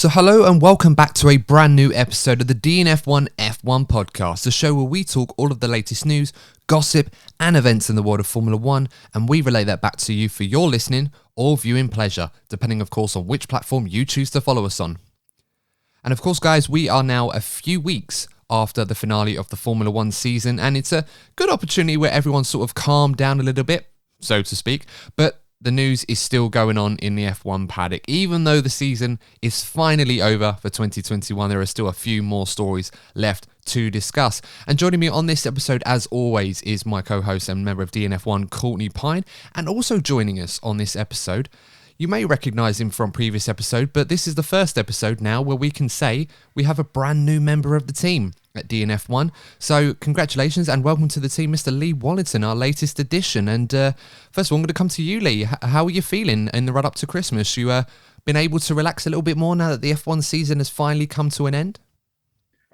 So hello and welcome back to a brand new episode of the DNF1 F1 Podcast, the show where we talk all of the latest news, gossip and events in the world of Formula 1, and we relay that back to you for your listening or viewing pleasure, depending of course on which platform you choose to follow us on. And of course guys, we are now a few weeks after the finale of the Formula 1 season, and it's a good opportunity where everyone's sort of calmed down a little bit, so to speak, but the news is still going on in the F1 paddock. Even though the season is finally over for 2021, there are still a few more stories left to discuss. And joining me on this episode, as always, is my co-host and member of DNF1, Courtney Pine. And also joining us on this episode, you may recognise him from previous episode, but this is the first episode now where we can say we have a brand new member of the team at DNF1. So congratulations and welcome to the team, Mr. Lee Wallerton, our latest addition. And first of all, I'm going to come to you, Lee. How are you feeling in the run up to Christmas? You been able to relax a little bit more now that the F1 season has finally come to an end?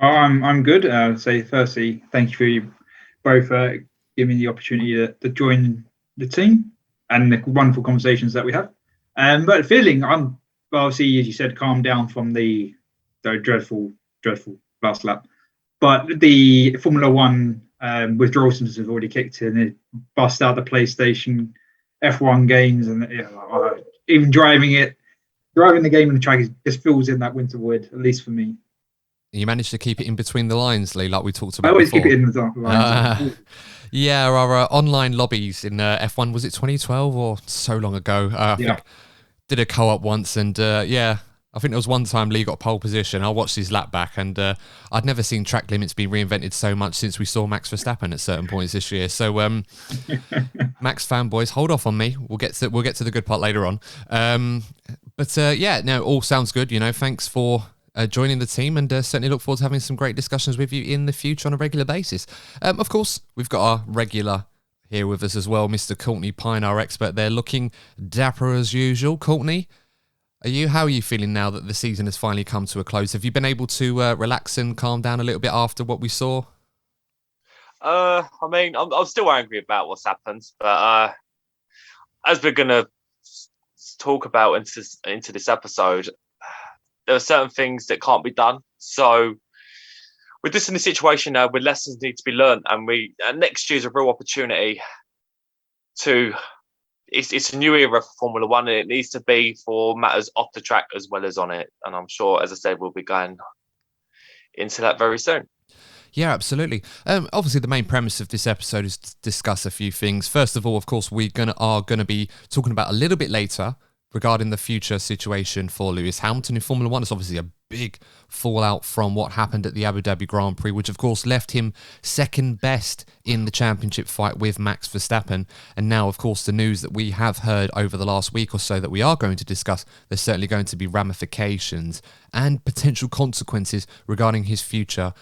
Oh, I'm good. So firstly, thank you for you both giving me the opportunity to join the team and the wonderful conversations that we have. But feeling, I'm obviously, as you said, calmed down from the dreadful last lap. But the Formula 1 withdrawal symptoms have already kicked in. It bust out the PlayStation F1 games, and even driving the game in the track just fills in that winter void, at least for me. You managed to keep it in between the lines, Lee, like we talked about I always before. keep it in the lines. Yeah, our online lobbies in F1, was it 2012 or so long ago? I think did a co-op once, and I think there was one time Lee got pole position. I watched his lap back, and I'd never seen track limits be reinvented so much since we saw Max Verstappen at certain points this year. So, Max fanboys, hold off on me. We'll get to the good part later on. All sounds good. Thanks for joining the team, and certainly look forward to having some great discussions with you in the future on a regular basis. Of course, we've got our regular here with us as well, Mr. Courtney Pine, our expert there, looking dapper as usual. Courtney, how are you feeling now that the season has finally come to a close? Have you been able to relax and calm down a little bit after what we saw? I'm still angry about what's happened, but as we're going to talk about into this episode, there are certain things that can't be done. So we're just in a situation now where lessons need to be learned, and next year's a real opportunity to. It's a new era for Formula 1, and it needs to be for matters off the track as well as on it. And I'm sure, as I said, we'll be going into that very soon. Yeah, absolutely. Obviously, the main premise of this episode is to discuss a few things. First of all, of course, we are going to be talking about a little bit later regarding the future situation for Lewis Hamilton in Formula 1. It's obviously a big fallout from what happened at the Abu Dhabi Grand Prix, which of course left him second best in the championship fight with Max Verstappen. And now, of course, the news that we have heard over the last week or so that we are going to discuss, there's certainly going to be ramifications and potential consequences regarding his future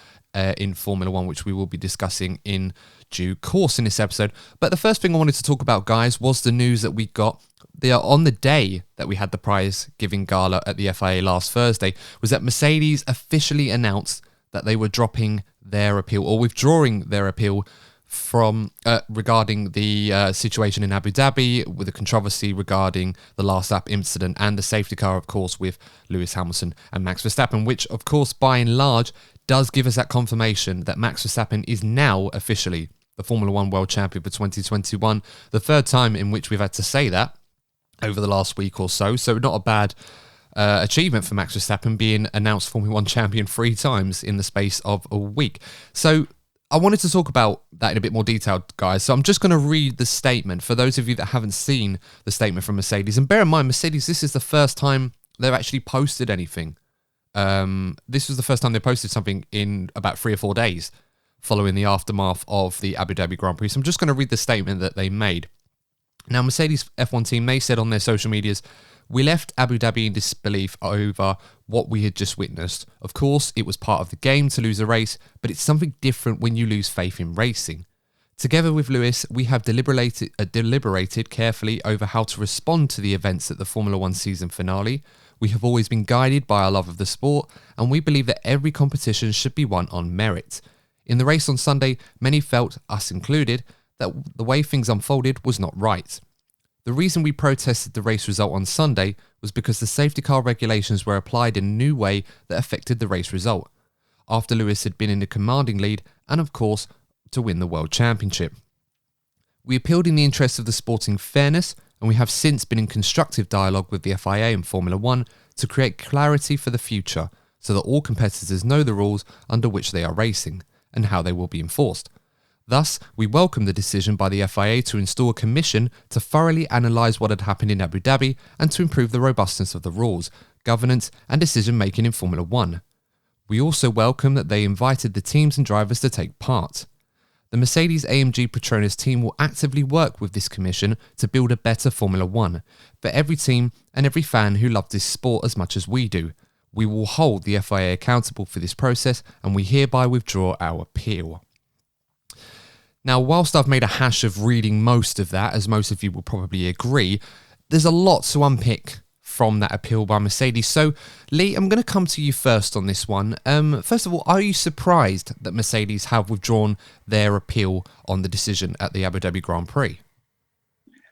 in Formula 1, which we will be discussing in due course in this episode. But the first thing I wanted to talk about, guys, was the news that we got on the day that we had the prize-giving gala at the FIA last Thursday, was that Mercedes officially announced that they were dropping their appeal, or withdrawing their appeal from regarding the situation in Abu Dhabi, with the controversy regarding the last lap incident and the safety car, of course, with Lewis Hamilton and Max Verstappen, which, of course, by and large, does give us that confirmation that Max Verstappen is now officially the Formula 1 World Champion for 2021, the third time in which we've had to say that over the last week or so. So not a bad achievement for Max Verstappen, being announced Formula 1 champion 3 times in the space of a week. So I wanted to talk about that in a bit more detail, guys. So I'm just going to read the statement for those of you that haven't seen the statement from Mercedes. And bear in mind, Mercedes, this is the first time they've actually posted anything. This was the first time they posted something in about 3 or 4 days following the aftermath of the Abu Dhabi Grand Prix. So I'm just going to read the statement that they made. Now, Mercedes F1 team, they said on their social medias, "We left Abu Dhabi in disbelief over what we had just witnessed. Of course, it was part of the game to lose a race, but it's something different when you lose faith in racing. Together with Lewis, we have deliberated carefully over how to respond to the events at the Formula 1 season finale. We have always been guided by our love of the sport, and we believe that every competition should be won on merit. In the race on Sunday, many felt, us included, that the way things unfolded was not right. The reason we protested the race result on Sunday was because the safety car regulations were applied in a new way that affected the race result, after Lewis had been in a commanding lead and, of course, to win the World Championship. We appealed in the interest of the sporting fairness, and we have since been in constructive dialogue with the FIA and Formula 1 to create clarity for the future so that all competitors know the rules under which they are racing and how they will be enforced. Thus, we welcome the decision by the FIA to install a commission to thoroughly analyse what had happened in Abu Dhabi and to improve the robustness of the rules, governance and decision-making in Formula 1. We also welcome that they invited the teams and drivers to take part. The Mercedes-AMG Petronas team will actively work with this commission to build a better Formula 1 for every team and every fan who loves this sport as much as we do. We will hold the FIA accountable for this process, and we hereby withdraw our appeal. Now, whilst I've made a hash of reading most of that, as most of you will probably agree, there's a lot to unpick from that appeal by Mercedes. So, Lee, I'm going to come to you first on this one. First of all, are you surprised that Mercedes have withdrawn their appeal on the decision at the Abu Dhabi Grand Prix?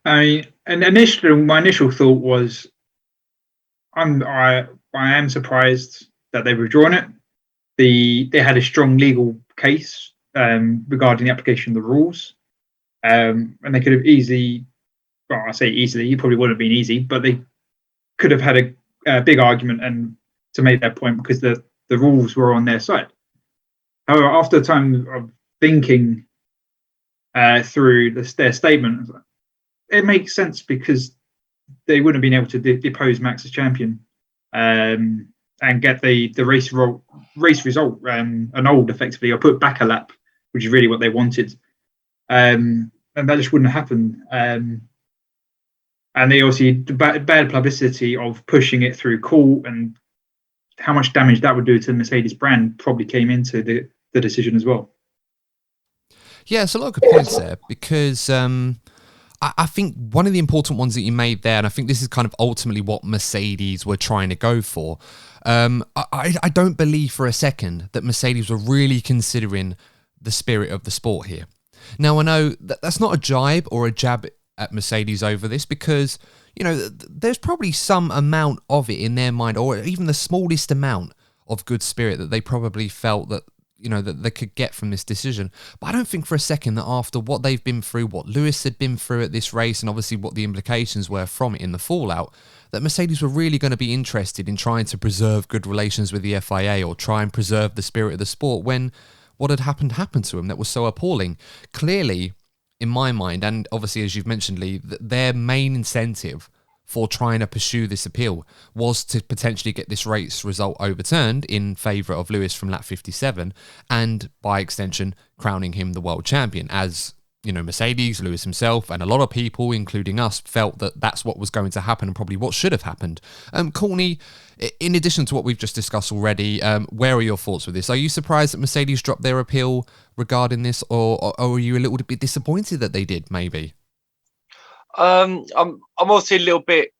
My initial thought was, I am surprised that they've withdrawn it. They had a strong legal case regarding the application of the rules, and they could have easily, well, I say easily, it probably wouldn't have been easy, but they could have had a big argument and to make that point because the rules were on their side. However, after a time of thinking through their statement, it makes sense because they wouldn't have been able to depose Max as champion and get the race result annulled effectively or put back a lap, which is really what they wanted. And that just wouldn't happen. And they obviously, the bad publicity of pushing it through court and how much damage that would do to the Mercedes brand probably came into the decision as well. Yeah, it's a lot of good points there because I think one of the important ones that you made there, and I think this is kind of ultimately what Mercedes were trying to go for, I don't believe for a second that Mercedes were really considering the spirit of the sport here. Now, I know that's not a jibe or a jab at Mercedes over this because, you know, there's probably some amount of it in their mind, or even the smallest amount of good spirit that they probably felt that, you know, that they could get from this decision. But I don't think for a second that after what they've been through, what Lewis had been through at this race, and obviously what the implications were from it in the fallout, that Mercedes were really going to be interested in trying to preserve good relations with the FIA or try and preserve the spirit of the sport when what had happened to them that was so appalling. Clearly, in my mind, and obviously as you've mentioned, Lee, their main incentive for trying to pursue this appeal was to potentially get this race result overturned in favour of Lewis from lap 57 and, by extension, crowning him the world champion. As, you know, Mercedes, Lewis himself, and a lot of people, including us, felt that that's what was going to happen and probably what should have happened. Courtney, in addition to what we've just discussed already, where are your thoughts with this? Are you surprised that Mercedes dropped their appeal regarding this, or are you a little bit disappointed that they did, maybe? I'm obviously a little bit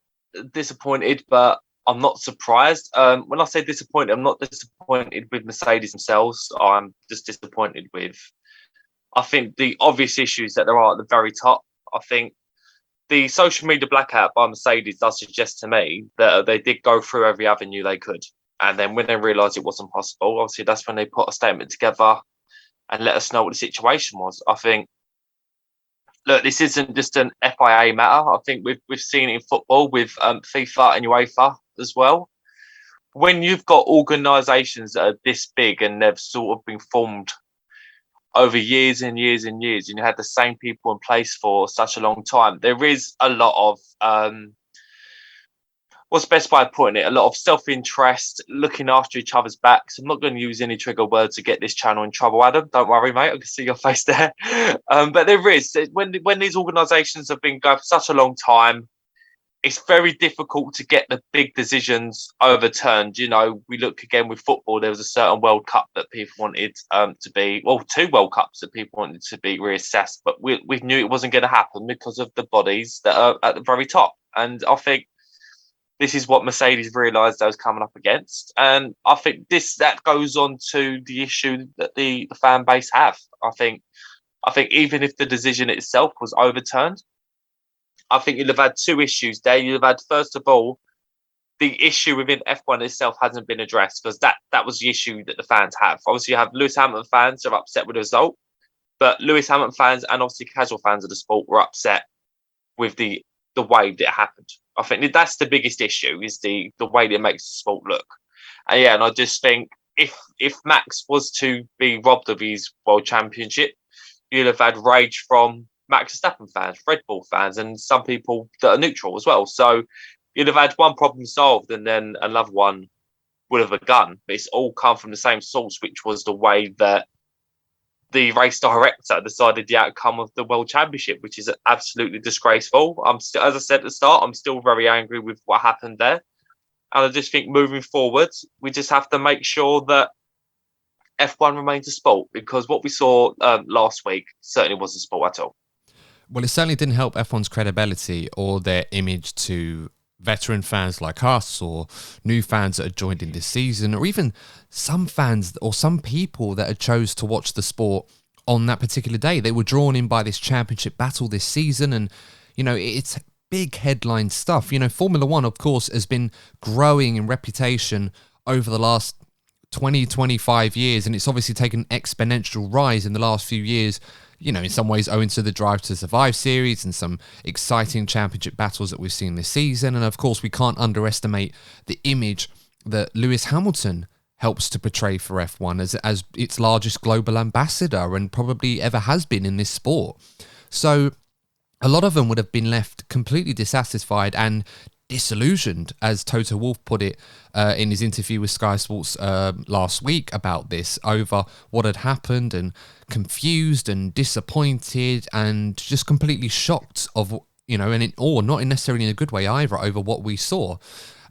disappointed, but I'm not surprised. When I say disappointed, I'm not disappointed with Mercedes themselves. I'm just disappointed with, I think, the obvious issues that there are at the very top. I think the social media blackout by Mercedes does suggest to me that they did go through every avenue they could. And then when they realised it wasn't possible, obviously that's when they put a statement together and let us know what the situation was. I think, look, this isn't just an FIA matter. I think we've seen it in football with FIFA and UEFA as well. When you've got organisations that are this big and they've sort of been formed over years and years and years, and you had the same people in place for such a long time, there is a lot of what's the best way of putting it? A lot of self-interest, looking after each other's backs. I'm not going to use any trigger words to get this channel in trouble, Adam. Don't worry, mate. I can see your face there. But there is, when these organisations have been going for such a long time, it's very difficult to get the big decisions overturned. You know, we look again with football. There was a certain World Cup that people wanted to be, well, 2 World Cups that people wanted to be reassessed, but we knew it wasn't going to happen because of the bodies that are at the very top. And I think this is what Mercedes realised they was coming up against. And I think that goes on to the issue that the fan base have. I think even if the decision itself was overturned, I think you'll have had two issues there. You'll have had, first of all, the issue within F1 itself hasn't been addressed, because that was the issue that the fans have. Obviously, you have Lewis Hamilton fans who are upset with the result, but Lewis Hamilton fans and obviously casual fans of the sport were upset with the way that it happened. I think that's the biggest issue, is the way that it makes the sport look. And I just think if Max was to be robbed of his world championship, you'll have had rage from Max Verstappen fans, Red Bull fans, and some people that are neutral as well. So you'd have had one problem solved and then another one would have begun. But it's all come from the same source, which was the way that the race director decided the outcome of the World Championship, which is absolutely disgraceful. As I said at the start, I'm still very angry with what happened there. And I just think moving forward, we just have to make sure that F1 remains a sport, because what we saw last week certainly wasn't a sport at all. Well, it certainly didn't help F1's credibility or their image to veteran fans like us, or new fans that had joined in this season, or even some fans or some people that had chose to watch the sport on that particular day. They were drawn in by this championship battle this season, and it's big headline stuff. Formula One, of course, has been growing in reputation over the last 20-25 years, and it's obviously taken an exponential rise in the last few years, in some ways owing to the Drive to Survive series and some exciting championship battles that we've seen this season. And of course, we can't underestimate the image that Lewis Hamilton helps to portray for F1 as its largest global ambassador, and probably ever has been in this sport. So a lot of them would have been left completely dissatisfied and disillusioned, as Toto Wolff put it in his interview with Sky Sports last week about this, over what had happened, and confused and disappointed and just completely shocked of, or not necessarily in a good way either, over what we saw.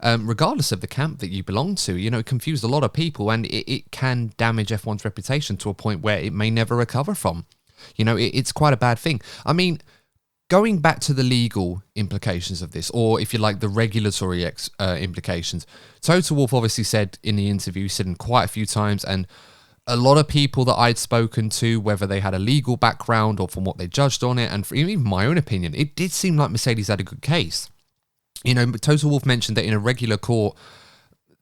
Regardless of the camp that you belong to, it confused a lot of people, and it can damage F1's reputation to a point where it may never recover from. It's quite a bad thing. I mean, going back to the legal implications of this, or if you like, the regulatory implications, Toto Wolff obviously said in the interview, said in quite a few times, and a lot of people that I'd spoken to, whether they had a legal background or from what they judged on it, and for even my own opinion, it did seem like Mercedes had a good case. Toto Wolff mentioned that in a regular court,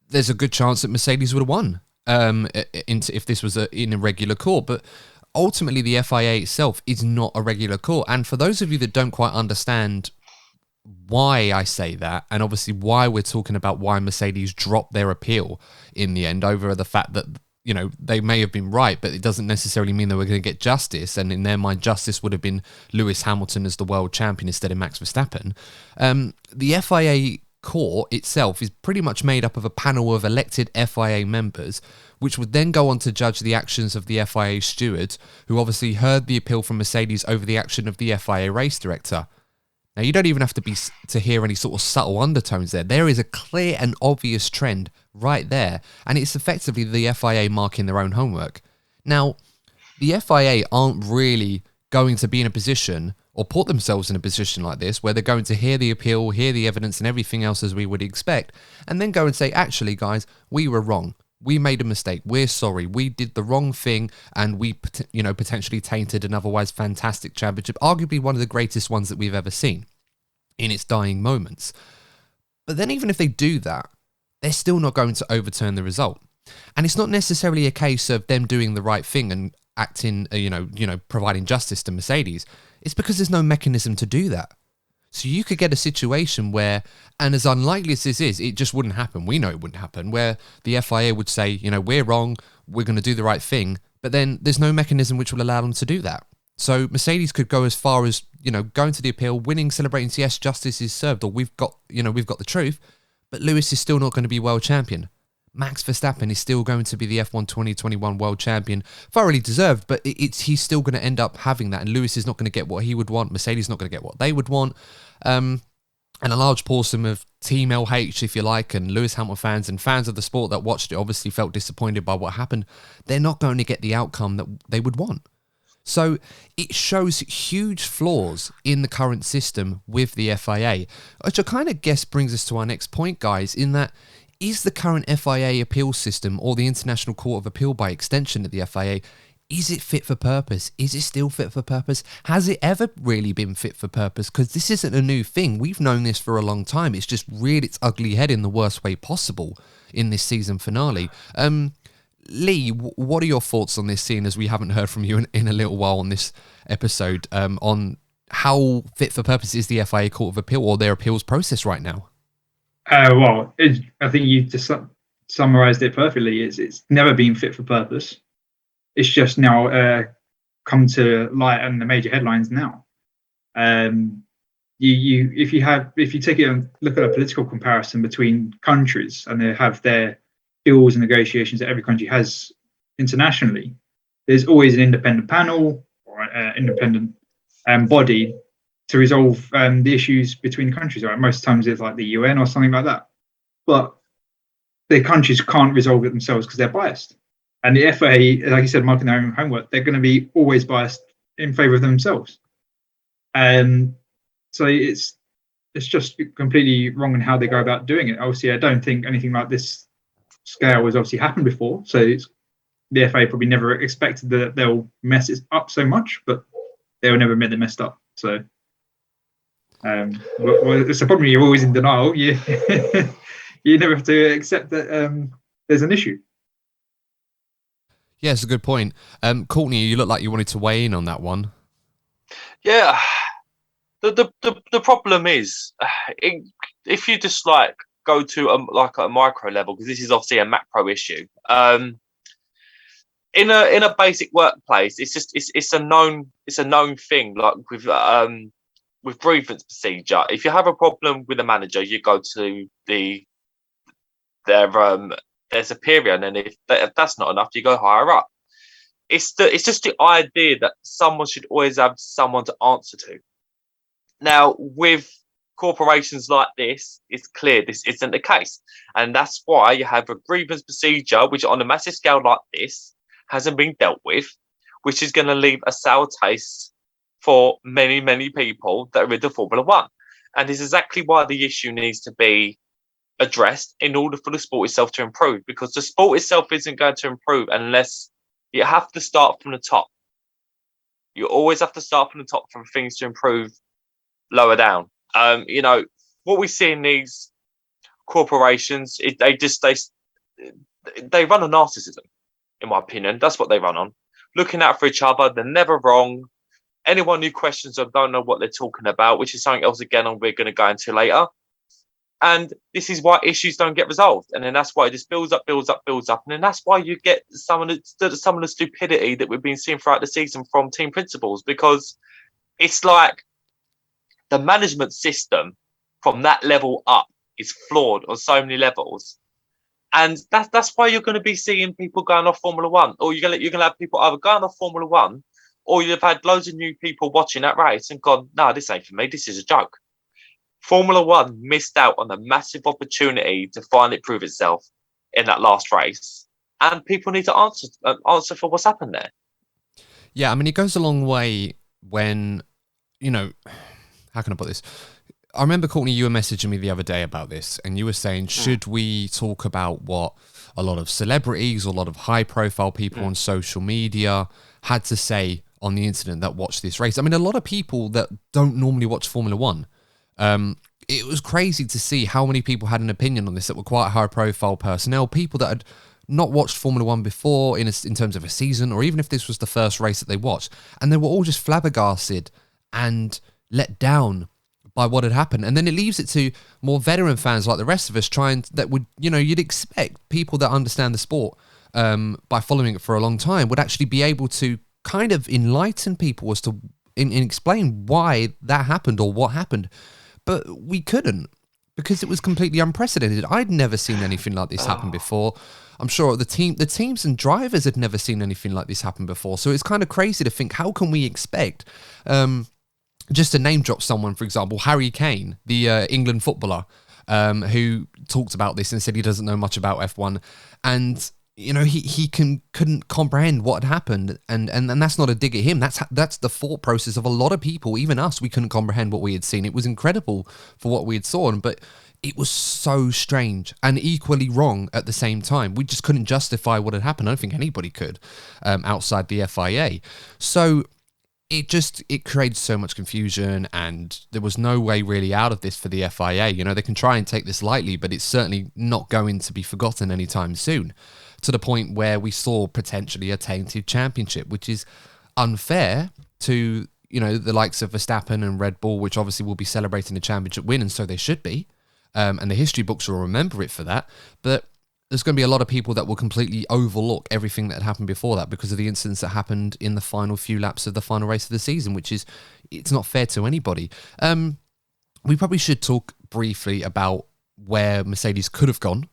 there's a good chance that Mercedes would have won if this was in a regular court, but ultimately, the FIA itself is not a regular court. And for those of you that don't quite understand why I say that, and obviously why we're talking about why Mercedes dropped their appeal in the end over the fact that, they may have been right, but it doesn't necessarily mean that we're going to get justice. And in their mind, justice would have been Lewis Hamilton as the world champion instead of Max Verstappen. The FIA court itself is pretty much made up of a panel of elected FIA members, which would then go on to judge the actions of the FIA stewards, who obviously heard the appeal from Mercedes over the action of the FIA race director. Now, you don't even have to hear any sort of subtle undertones there. There is a clear and obvious trend right there, and it's effectively the FIA marking their own homework. Now, the FIA aren't really going to be in a position or put themselves in a position like this, where they're going to hear the appeal, hear the evidence and everything else as we would expect, and then go and say, actually, guys, we were wrong. We made a mistake. We're sorry. We did the wrong thing, and we, potentially tainted an otherwise fantastic championship, arguably one of the greatest ones that we've ever seen in its dying moments. But then even if they do that, they're still not going to overturn the result. And it's not necessarily a case of them doing the right thing and acting, providing justice to Mercedes. It's because there's no mechanism to do that. So you could get a situation where, and as unlikely as this is, it just wouldn't happen. We know it wouldn't happen, where the FIA would say, we're wrong, we're going to do the right thing, but then there's no mechanism which will allow them to do that. So Mercedes could go as far as, going to the appeal, winning, celebrating, yes, justice is served, or we've got the truth, but Lewis is still not going to be world champion. Max Verstappen is still going to be the F1 2021 world champion, thoroughly deserved, but he's still going to end up having that, and Lewis is not going to get what he would want, Mercedes is not going to get what they would want, and a large portion of Team LH, if you like, and Lewis Hamilton fans and fans of the sport that watched it obviously felt disappointed by what happened. They're not going to get the outcome that they would want. So it shows huge flaws in the current system with the FIA, which I kind of guess brings us to our next point, guys, in that, is the current FIA appeal system, or the International Court of Appeal by extension at the FIA, is it fit for purpose? Is it still fit for purpose? Has it ever really been fit for purpose? Because this isn't a new thing. We've known this for a long time. It's just reared its ugly head in the worst way possible in this season finale. Lee, what are your thoughts on this, seeing as we haven't heard from you in a little while on this episode, on how fit for purpose is the FIA Court of Appeal or their appeals process right now? I think you just summarised it perfectly. It's never been fit for purpose. It's just now come to light and the major headlines now. If you take it and look at a political comparison between countries, and they have their deals and negotiations that every country has internationally, there's always an independent panel or independent body to resolve the issues between countries. Right? Most times it's like the UN or something like that. But the countries can't resolve it themselves because they're biased. And the FIA, like you said, marking their own homework, they're going to be always biased in favour of themselves. So it's just completely wrong in how they go about doing it. Obviously, I don't think anything like this scale has obviously happened before. So the FIA probably never expected that they'll mess it up so much, but they'll never admit they messed up. So it's a problem. You're always in denial. You never have to accept that there's an issue. Yeah, it's a good point. Courtney, you look like you wanted to weigh in on that one. Yeah, the problem is, if you just like go to a micro level, because this is obviously a macro issue. In a basic workplace, it's a known thing. Like with grievance procedure, if you have a problem with a manager, you go to their superior, and then if that's not enough, you go higher up. It's just the idea that someone should always have someone to answer to. Now, with corporations like this, it's clear this isn't the case, and that's why you have a grievance procedure, which on a massive scale like this hasn't been dealt with, which is going to leave a sour taste for many, many people that are into Formula One. And this is exactly why the issue needs to be addressed in order for the sport itself to improve, because the sport itself isn't going to improve unless you have to start from the top. You always have to start from the top for things to improve lower down. What we see in these corporations, they run on narcissism, in my opinion. That's what they run on. Looking out for each other, they're never wrong. Anyone who questions them don't know what they're talking about, which is something else again we're going to go into later. And this is why issues don't get resolved. And then that's why it just builds up. And then that's why you get some of the stupidity that we've been seeing throughout the season from team principals, because it's like the management system from that level up is flawed on so many levels. And that's why you're going to be seeing people going off Formula One, or you're going to have people either going off Formula One, or you've had loads of new people watching that race and gone, no, this ain't for me. This is a joke. Formula One missed out on a massive opportunity to finally prove itself in that last race, and people need to answer for what's happened there. Yeah, I mean, it goes a long way when, how can I put this? I remember, Courtney, you were messaging me the other day about this, and you were saying, should we talk about what a lot of celebrities or a lot of high-profile people on social media had to say on the incident that watched this race? I mean, a lot of people that don't normally watch Formula One, it was crazy to see how many people had an opinion on this that were quite high-profile personnel, people that had not watched Formula One before in terms of a season, or even if this was the first race that they watched, and they were all just flabbergasted and let down by what had happened. And then it leaves it to more veteran fans like the rest of us you'd expect people that understand the sport by following it for a long time would actually be able to kind of enlighten people as to and explain why that happened or what happened. But we couldn't, because it was completely unprecedented. I'd never seen anything like this happen before. I'm sure the teams and drivers had never seen anything like this happen before. So it's kind of crazy to think, how can we expect, just to name drop someone, for example, Harry Kane, the England footballer, who talked about this and said he doesn't know much about F1. And he couldn't comprehend what had happened, and that's not a dig at him. That's the thought process of a lot of people, even us. We couldn't comprehend what we had seen. It was incredible for what we had saw, but it was so strange and equally wrong at the same time. We just couldn't justify what had happened. I don't think anybody could, outside the FIA. So it created so much confusion, and there was no way really out of this for the FIA. They can try and take this lightly, but it's certainly not going to be forgotten anytime soon, to the point where we saw potentially a tainted championship, which is unfair to, the likes of Verstappen and Red Bull, which obviously will be celebrating the championship win, and so they should be. And the history books will remember it for that. But there's going to be a lot of people that will completely overlook everything that had happened before that because of the incidents that happened in the final few laps of the final race of the season, which is, it's not fair to anybody. We probably should talk briefly about where Mercedes could have gone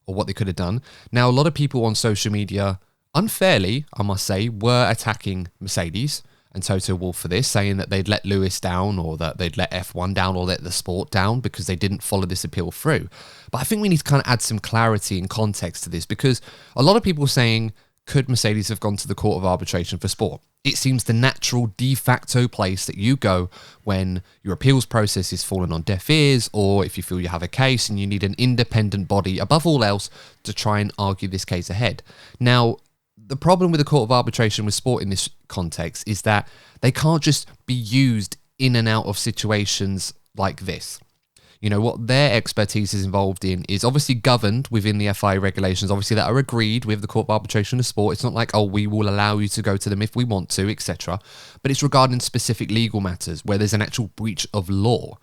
or what they could have done. Now, a lot of people on social media, unfairly, I must say, were attacking Mercedes and Toto Wolff for this, saying that they'd let Lewis down, or that they'd let F1 down, or let the sport down because they didn't follow this appeal through. But I think we need to kind of add some clarity and context to this, because a lot of people are saying, could Mercedes have gone to the Court of Arbitration for Sport? It seems the natural de facto place that you go when your appeals process is falling on deaf ears, or if you feel you have a case and you need an independent body above all else to try and argue this case ahead. Now, the problem with the Court of Arbitration with Sport in this context is that they can't just be used in and out of situations like this. What their expertise is involved in is obviously governed within the FIA regulations, obviously, that are agreed with the Court of Arbitration of Sport. It's not like, we will allow you to go to them if we want to, etc. But it's regarding specific legal matters where there's an actual breach of law.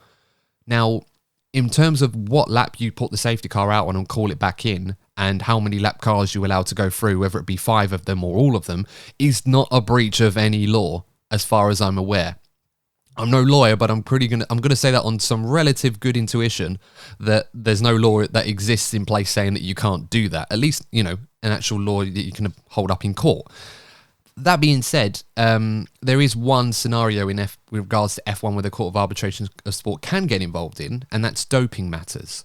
Now, in terms of what lap you put the safety car out on and call it back in, and how many lap cars you're allowed to go through, whether it be 5 of them or all of them, is not a breach of any law, as far as I'm aware. I'm no lawyer, but I'm gonna say that on some relative good intuition that there's no law that exists in place saying that you can't do that. At least, an actual law that you can hold up in court. That being said, there is one scenario with regards to F1 where the Court of Arbitration of Sport can get involved in, and that's doping matters.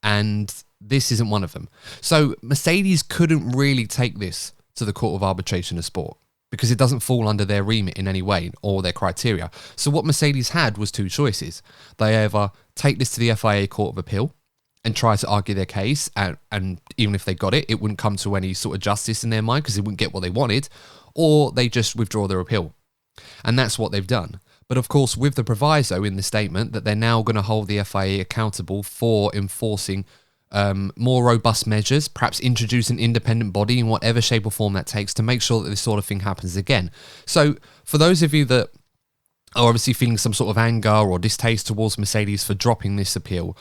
And this isn't one of them. So Mercedes couldn't really take this to the Court of Arbitration of Sport because it doesn't fall under their remit in any way or their criteria. So what Mercedes had was 2 choices. They either take this to the FIA Court of Appeal and try to argue their case, and even if they got it, it wouldn't come to any sort of justice in their mind because they wouldn't get what they wanted, or they just withdraw their appeal. And that's what they've done. But of course, with the proviso in the statement that they're now going to hold the FIA accountable for enforcing more robust measures, perhaps introduce an independent body in whatever shape or form that takes to make sure that this sort of thing happens again. So for those of you that are obviously feeling some sort of anger or distaste towards Mercedes for dropping this appeal,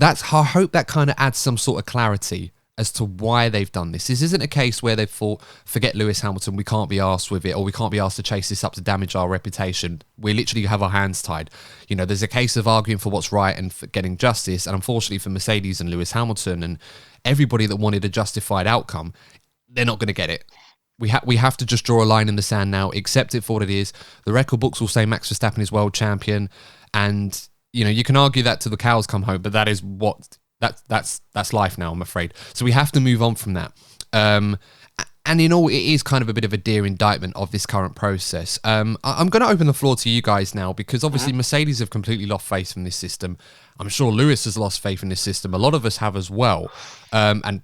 I hope that kind of adds some sort of clarity as to why they've done this. This isn't a case where they've thought, forget Lewis Hamilton, we can't be arsed with it, or we can't be asked to chase this up to damage our reputation. We literally have our hands tied. There's a case of arguing for what's right and for getting justice, and unfortunately for Mercedes and Lewis Hamilton and everybody that wanted a justified outcome, they're not going to get it. We have to just draw a line in the sand now, accept it for what it is. The record books will say Max Verstappen is world champion, and you can argue that till the cows come home, but that is what... That's life now, I'm afraid. So we have to move on from that. And in all, it is kind of a bit of a dear indictment of this current process. I'm going to open the floor to you guys now, because obviously Mercedes have completely lost faith in this system. I'm sure Lewis has lost faith in this system. A lot of us have as well. And,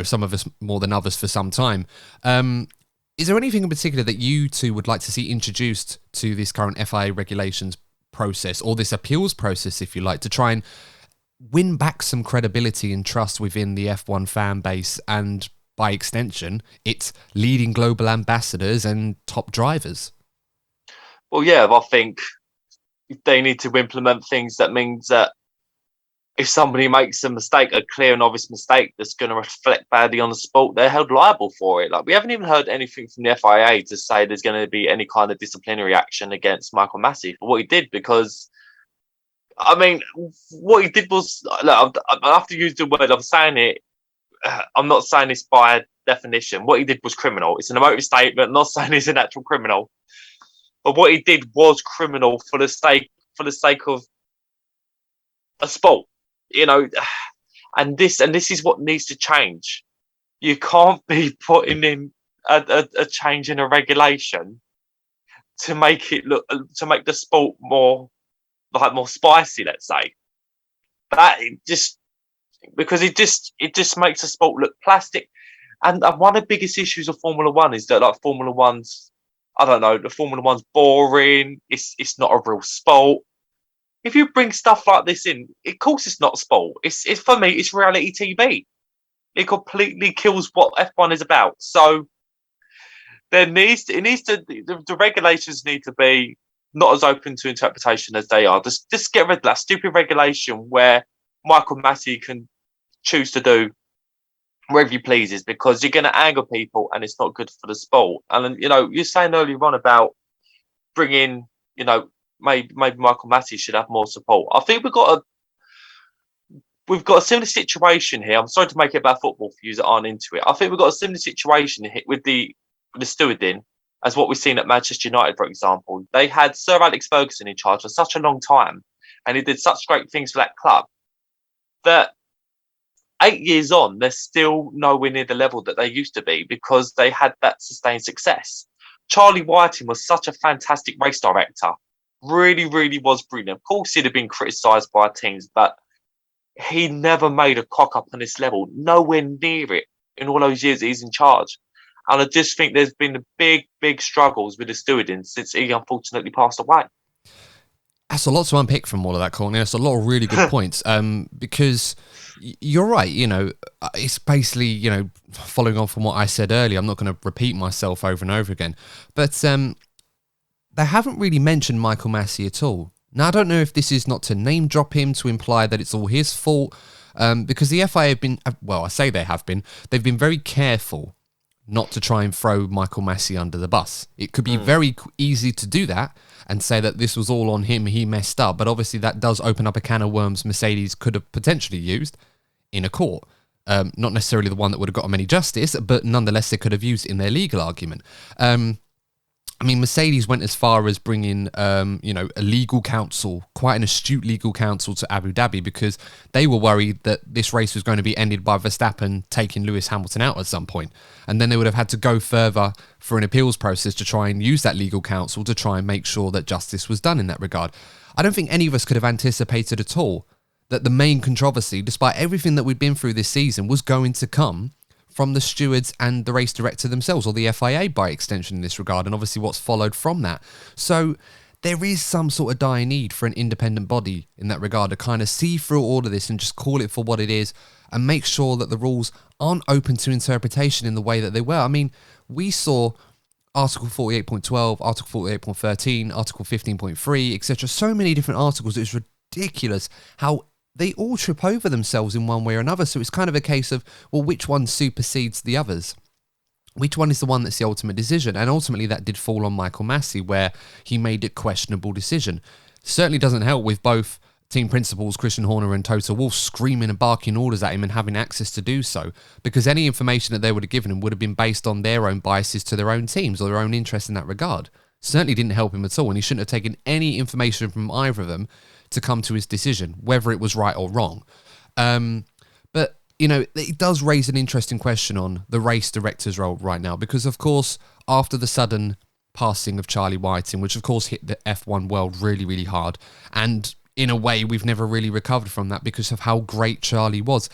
some of us more than others for some time. Is there anything in particular that you two would like to see introduced to this current FIA regulations process, or this appeals process, if you like, to try and win back some credibility and trust within the F1 fan base, and by extension, its leading global ambassadors and top drivers? Well, yeah, I think they need to implement things that means that if somebody makes a mistake, a clear and obvious mistake that's going to reflect badly on the sport, they're held liable for it. Like, we haven't even heard anything from the FIA to say there's going to be any kind of disciplinary action against Michael Massey for what he did, because what he did was, look, I have to use the word, I'm saying it, I'm not saying this by definition. What he did was criminal. It's an emotive statement, I'm not saying he's an actual criminal. But what he did was criminal for the sake of a sport, and this is what needs to change. You can't be putting in a change in a regulation to make the sport more spicy, let's say. Because it just makes the sport look plastic. And one of the biggest issues of Formula One is that, like, Formula One's, I don't know, the Formula One's boring. It's not a real sport. If you bring stuff like this in, of course it's not sport. It's for me, it's reality TV. It completely kills what F1 is about. So the regulations need to be not as open to interpretation as they are. Just get rid of that stupid regulation where Michael Massey can choose to do wherever he pleases, because you're going to anger people and it's not good for the sport. And you're saying earlier on about bringing, maybe Michael Massey should have more support. I think we've got a similar situation here. I'm sorry to make it about football for you that aren't into it. I think we've got a similar situation here with the stewarding as what we've seen at Manchester United, for example. They had Sir Alex Ferguson in charge for such a long time, and he did such great things for that club, that 8 years on, they're still nowhere near the level that they used to be, because they had that sustained success. Charlie Whiting was such a fantastic race director. Really, really was brilliant. Of course, he'd have been criticised by teams, but he never made a cock up on this level, nowhere near it in all those years he's in charge. And I just think there's been big, big struggles with the stewarding since he unfortunately passed away. That's a lot to unpick from all of that, Courtney. That's a lot of really good points. Because you're right, it's basically, following on from what I said earlier. I'm not going to repeat myself over and over again. But they haven't really mentioned Michael Massey at all. Now, I don't know if this is not to name drop him, to imply that it's all his fault, because the FIA have been, I say they have been, they've been very careful not to try and throw Michael Massey under the bus. It could be very easy to do that and say that this was all on him, he messed up, but obviously that does open up a can of worms Mercedes could have potentially used in a court. Not necessarily the one that would have got them any justice, but nonetheless they could have used in their legal argument. Mercedes went as far as bringing, a legal counsel, quite an astute legal counsel to Abu Dhabi, because they were worried that this race was going to be ended by Verstappen taking Lewis Hamilton out at some point. And then they would have had to go further for an appeals process to try and use that legal counsel to try and make sure that justice was done in that regard. I don't think any of us could have anticipated at all that the main controversy, despite everything that we'd been through this season, was going to come from the stewards and the race director themselves, or the FIA by extension in this regard, and obviously what's followed from that. So there is some sort of dire need for an independent body in that regard to kind of see through all of this and just call it for what it is and make sure that the rules aren't open to interpretation in the way that they were. We saw Article 48.12, Article 48.13, Article 15.3, etc. So many different articles. It's ridiculous how they all trip over themselves in one way or another. So it's kind of a case of, well, which one supersedes the others? Which one is the one that's the ultimate decision? And ultimately that did fall on Michael Massey, where he made a questionable decision. Certainly doesn't help with both team principals, Christian Horner and Toto Wolff, screaming and barking orders at him and having access to do so, because any information that they would have given him would have been based on their own biases to their own teams or their own interests in that regard. Certainly didn't help him at all, and he shouldn't have taken any information from either of them to come to his decision, whether it was right or wrong. But, it does raise an interesting question on the race director's role right now, because, of course, after the sudden passing of Charlie Whiting, which, of course, hit the F1 world really, really hard, and in a way we've never really recovered from that because of how great Charlie was,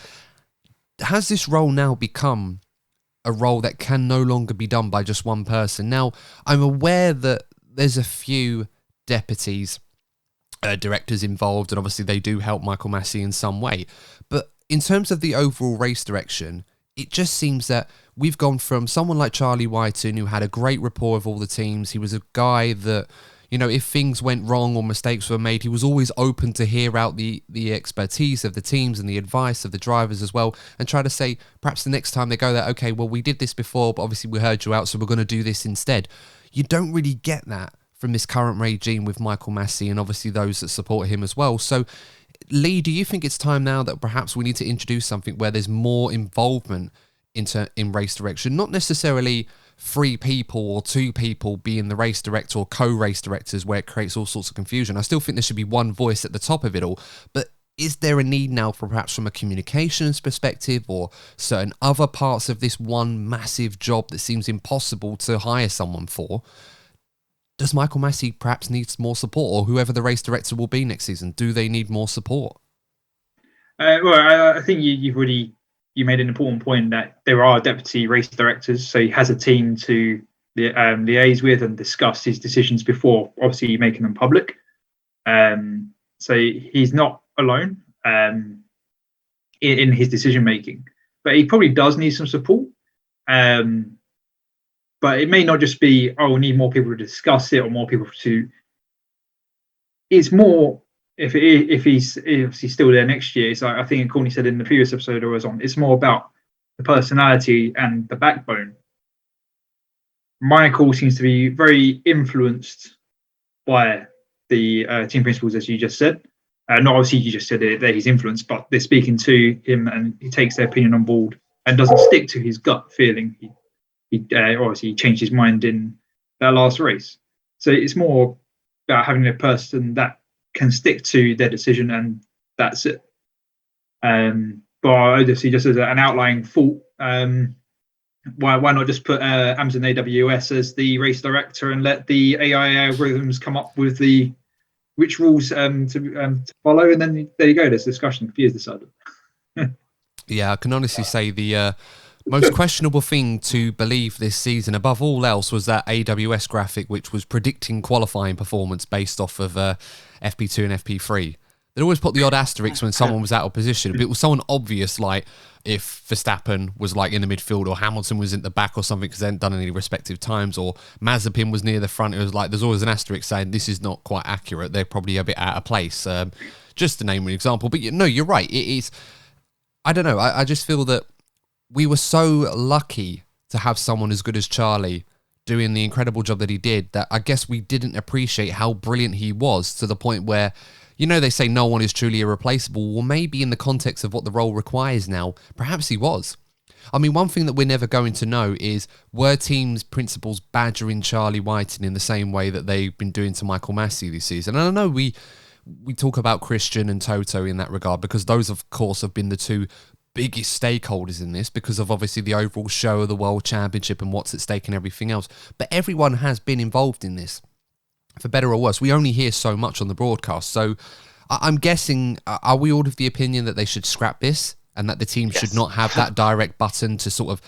has this role now become a role that can no longer be done by just one person? Now, I'm aware that there's a few deputies, directors involved, and obviously they do help Michael Massey in some way. But in terms of the overall race direction, it just seems that we've gone from someone like Charlie Whiting, who had a great rapport with all the teams. He was a guy that, if things went wrong or mistakes were made, he was always open to hear out the expertise of the teams and the advice of the drivers as well, and try to say, perhaps the next time they go there, okay, well, we did this before, but obviously we heard you out, so we're going to do this instead. You don't really get that from this current regime with Michael Massey and obviously those that support him as well. So, Lee, do you think it's time now that perhaps we need to introduce something where there's more involvement in race direction? Not necessarily 3 people or 2 people being the race director or co-race directors, where it creates all sorts of confusion. I still think there should be one voice at the top of it all, but is there a need now for perhaps from a communications perspective or certain other parts of this one massive job that seems impossible to hire someone for? Does Michael Massey perhaps needs more support, or whoever the race director will be next season? Do they need more support? Well, I think you've already made an important point that there are deputy race directors, so he has a team to liaise with and discuss his decisions before obviously making them public. So he's not alone in his decision making, but he probably does need some support. But it may not just be, we need more people to discuss it or more people to. It's more if he's still there next year. So I think Courtney said in the previous episode I was on, it's more about the personality and the backbone. Michael seems to be very influenced by the team principals, as you just said. Not obviously you just said that he's influenced, but they're speaking to him and he takes their opinion on board and doesn't stick to his gut feeling. He obviously changed his mind in that last race. So it's more about having a person that can stick to their decision, and that's it. But obviously, just as an outlying thought, why not just put Amazon AWS as the race director and let the AI algorithms come up with which rules to follow, and then there you go. There's discussion. FIA's decided. Yeah, I can honestly say the most questionable thing to believe this season, above all else, was that AWS graphic, which was predicting qualifying performance based off of FP2 and FP3. They'd always put the odd asterisk when someone was out of position. But it was someone obvious, like if Verstappen was like in the midfield or Hamilton was in the back or something because they hadn't done any respective times, or Mazepin was near the front. It was like there's always an asterisk saying this is not quite accurate. They're probably a bit out of place. Just to name an example. But no, you're right. It is. I don't know. I just feel that we were so lucky to have someone as good as Charlie doing the incredible job that he did, that I guess we didn't appreciate how brilliant he was, to the point where, they say no one is truly irreplaceable. Well, maybe in the context of what the role requires now, perhaps he was. I mean, one thing that we're never going to know is, were teams' principals badgering Charlie Whiting in the same way that they've been doing to Michael Massey this season? And I know we talk about Christian and Toto in that regard, because those, of course, have been the two biggest stakeholders in this, because of obviously the overall show of the World Championship and what's at stake and everything else. But everyone has been involved in this, for better or worse. We only hear so much on the broadcast. So I'm guessing, are we all of the opinion that they should scrap this and that the team should not have that direct button to sort of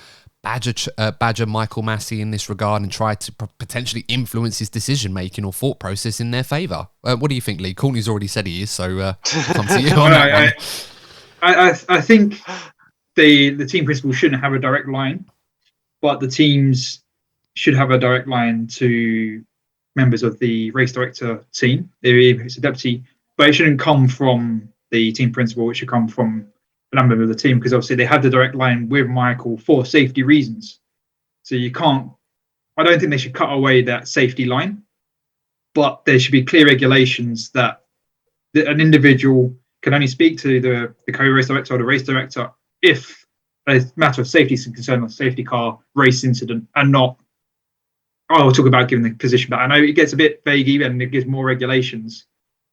badger Michael Massey in this regard and try to potentially influence his decision-making or thought process in their favour? What do you think, Lee? Courtney's already said he is, so come to you on that one. I think the team principal shouldn't have a direct line, but the teams should have a direct line to members of the race director team. If it's a deputy, but it shouldn't come from the team principal. It should come from a member of the team, because obviously they have the direct line with Michael for safety reasons. So you can't. I don't think they should cut away that safety line, but there should be clear regulations that an individual can only speak to the co-race director or the race director if a matter of safety is concerned, or safety car race incident, and not, we'll talk about giving the position back. I know it gets a bit vague and it gives more regulations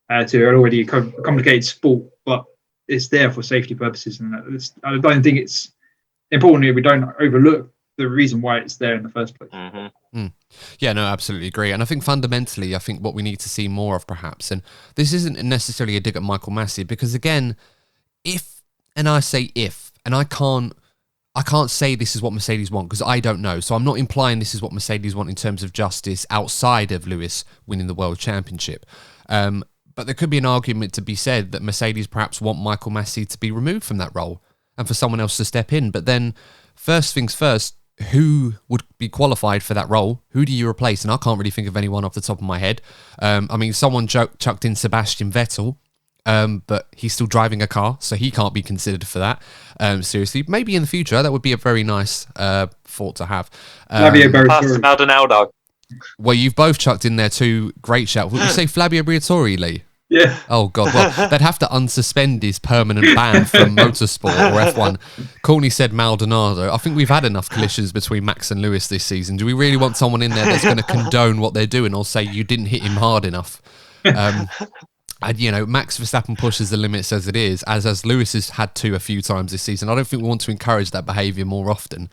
to an already complicated sport, but it's there for safety purposes. And I don't think it's important if we don't overlook the reason why it's there in the first place. Mm-hmm. Yeah, no, absolutely agree. And I think fundamentally, what we need to see more of, perhaps, and this isn't necessarily a dig at Michael Massey, because again, and I can't say this is what Mercedes want, because I don't know. So I'm not implying this is what Mercedes want in terms of justice outside of Lewis winning the World Championship. But there could be an argument to be said that Mercedes perhaps want Michael Massey to be removed from that role and for someone else to step in. But then, first things first, who would be qualified for that role? Who do you replace? And I can't really think of anyone off the top of my head. I mean, someone chucked in Sebastian Vettel, but he's still driving a car, so he can't be considered for that. Seriously, maybe in the future, that would be a very nice thought to have. Pastor Maldonado. Well, you've both chucked in there two great shouts. Would you say Flavio Briatore, Lee? Yeah. Oh, God. Well, they'd have to unsuspend his permanent ban from motorsport or F1. Courtney said Maldonado. I think we've had enough collisions between Max and Lewis this season. Do we really want someone in there that's going to condone what they're doing or say you didn't hit him hard enough? And, you know, Max Verstappen pushes the limits as it is, as Lewis has had to a few times this season. I don't think we want to encourage that behaviour more often.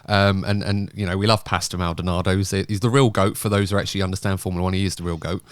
And you know, we love Pastor Maldonado. He's the real GOAT for those who actually understand Formula One. He is the real GOAT.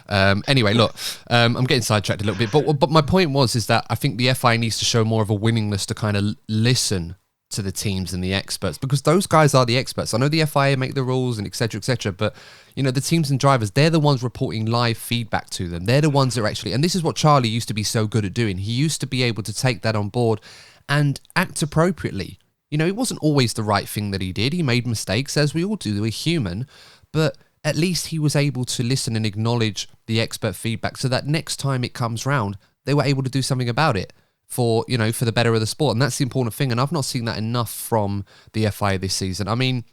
Anyway, look, I'm getting sidetracked a little bit, but my point is that I think the FIA needs to show more of a willingness to kind of listen to the teams and the experts, because those guys are the experts. I know the FIA make the rules and etc., but you know, the teams and drivers, they're the ones reporting live feedback to them. They're the ones that are actually, and this is what Charlie used to be so good at doing. He used to be able to take that on board and act appropriately. You know, it wasn't always the right thing that he did. He made mistakes, as we all do. We're human, but at least he was able to listen and acknowledge the expert feedback, so that next time it comes round, they were able to do something about it for, you know, for the better of the sport. And that's the important thing. And I've not seen that enough from the FIA this season. I mean,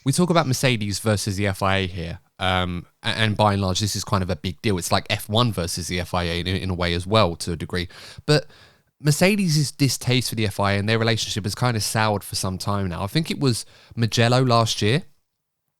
we talk about Mercedes versus the FIA here. And by and large, this is kind of a big deal. It's like F1 versus the FIA in a way as well, to a degree. But Mercedes' distaste for the FIA and their relationship has kind of soured for some time now. I think it was Mugello last year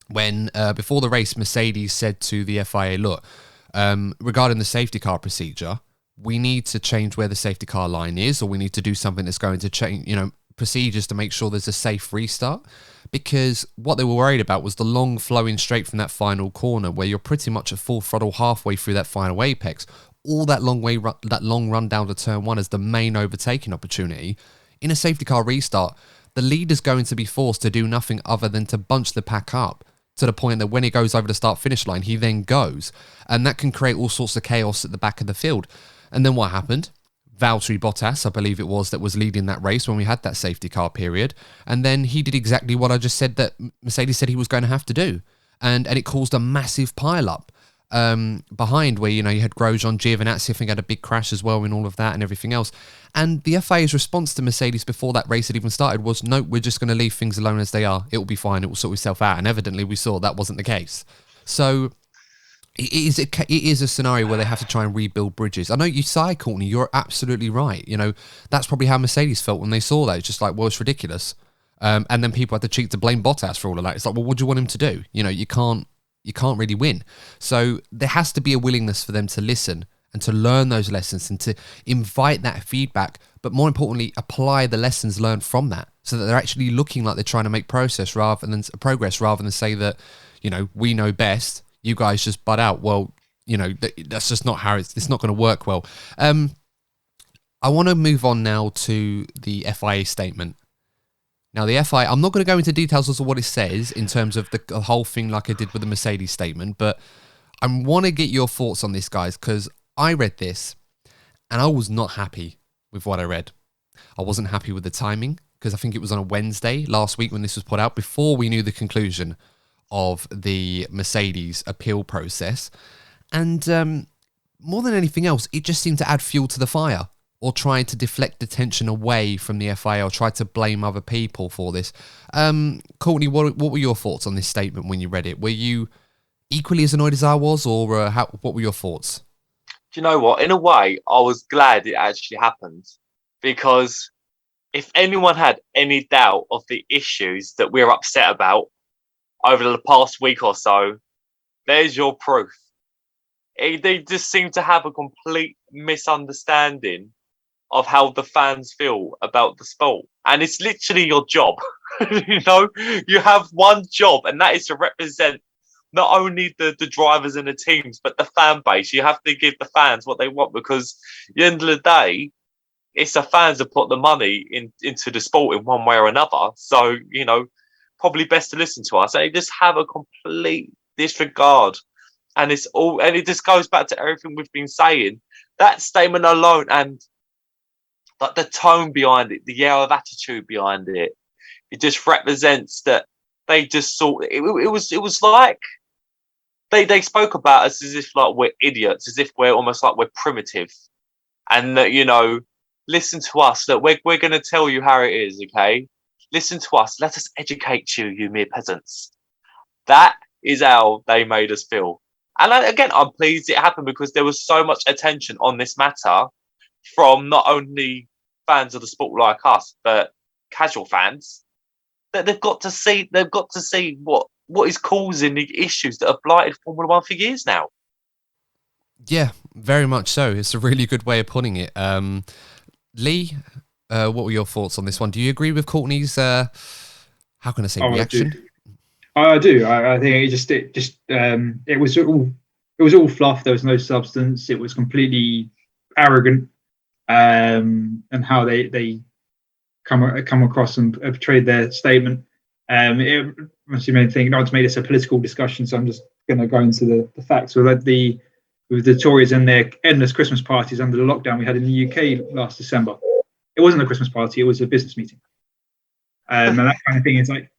when, before the race, Mercedes said to the FIA, look, regarding the safety car procedure, we need to change where the safety car line is, or we need to do something that's going to change, you know, procedures to make sure there's a safe restart. Because what they were worried about was the long flowing straight from that final corner, where you're pretty much at full throttle halfway through that final apex. All that long run down to turn one as the main overtaking opportunity. In a safety car restart, the leader's going to be forced to do nothing other than to bunch the pack up, to the point that when he goes over the start-finish line, he then goes. And that can create all sorts of chaos at the back of the field. And then what happened? Valtteri Bottas, I believe it was, that was leading that race when we had that safety car period. And then he did exactly what I just said that Mercedes said he was going to have to do. And it caused a massive pile-up behind, where, you know, you had Grosjean, Giovinazzi, I think, had a big crash as well in all of that and everything else. And the FIA's response to Mercedes before that race had even started was, no, we're just going to leave things alone as they are. It will be fine. It will sort itself out. And evidently we saw that wasn't the case. So it is a scenario where they have to try and rebuild bridges. I know you sigh, Courtney, you're absolutely right. You know, that's probably how Mercedes felt when they saw that. It's just like, well, it's ridiculous. And then people had the cheek to blame Bottas for all of that. It's like, well, what do you want him to do? You know, you can't really win. So there has to be a willingness for them to listen and to learn those lessons and to invite that feedback, but more importantly, apply the lessons learned from that, so that they're actually looking like they're trying to make progress rather than say that, you know, we know best, you guys just butt out. Well, you know, that's just not how it's not going to work well. I want to move on now to the FIA statement. Now, the FIA, I'm not going to go into details as to what it says in terms of the whole thing like I did with the Mercedes statement, but I want to get your thoughts on this, guys, because I read this and I was not happy with what I read. I wasn't happy with the timing, because I think it was on a Wednesday last week when this was put out, before we knew the conclusion of the Mercedes appeal process. And more than anything else, it just seemed to add fuel to the fire, or try to deflect attention away from the FIA, or try to blame other people for this. Courtney, what were your thoughts on this statement when you read it? Were you equally as annoyed as I was, or what were your thoughts? Do you know what? In a way, I was glad it actually happened, because if anyone had any doubt of the issues that we're upset about over the past week or so, there's your proof. They just seem to have a complete misunderstanding of how the fans feel about the sport. And it's literally your job. You know, you have one job, and that is to represent not only the drivers and the teams, but the fan base. You have to give the fans what they want, because at the end of the day, it's the fans that put the money into the sport in one way or another. So, you know, probably best to listen to us. They just have a complete disregard. And it just goes back to everything we've been saying. That statement alone, and like the tone behind it, the yell of attitude behind it, it just represents that they just thought it was like they spoke about us as if like we're idiots, as if we're almost like we're primitive, and that, you know, listen to us, that we're going to tell you how it is, okay? Listen to us, let us educate you, you mere peasants. That is how they made us feel. And again, I'm pleased it happened, because there was so much attention on this matter from not only fans of the sport like us, but casual fans, that they've got to see what is causing the issues that have blighted Formula One for years now. Yeah, Very much so. It's a really good way of putting it. Lee, what were your thoughts on this one? Do you agree with Courtney's, how can I say, reaction? I do. I think it was all fluff. There was no substance. It was completely arrogant, and how they come across and portrayed their statement. It must have made me think, not to make this a political discussion, so I'm just going to go into the facts. So that with the Tories and their endless Christmas parties under the lockdown we had in the UK last December, it wasn't a Christmas party; it was a business meeting, and that kind of thing. It's like,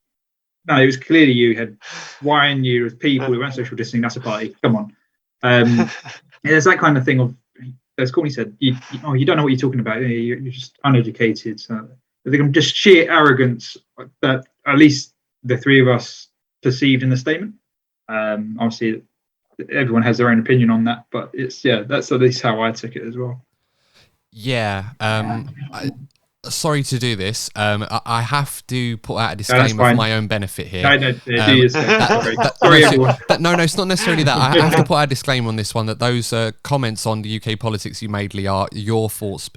no, it was clearly you had wine, you with people who weren't social distancing. That's a party. Come on. There's that kind of thing of, as Courtney said, you don't know what you're talking about. You're just uneducated. So I think I'm just sheer arrogance that at least the three of us perceived in the statement. Obviously, everyone has their own opinion on that, but that's at least how I took it as well. Yeah. Sorry to do this. I have to put out a disclaimer for my own benefit here. Sorry, everyone. No, it's not necessarily that. I have to put out a disclaimer on this one, that those comments on the UK politics you made, Lee, are your thoughts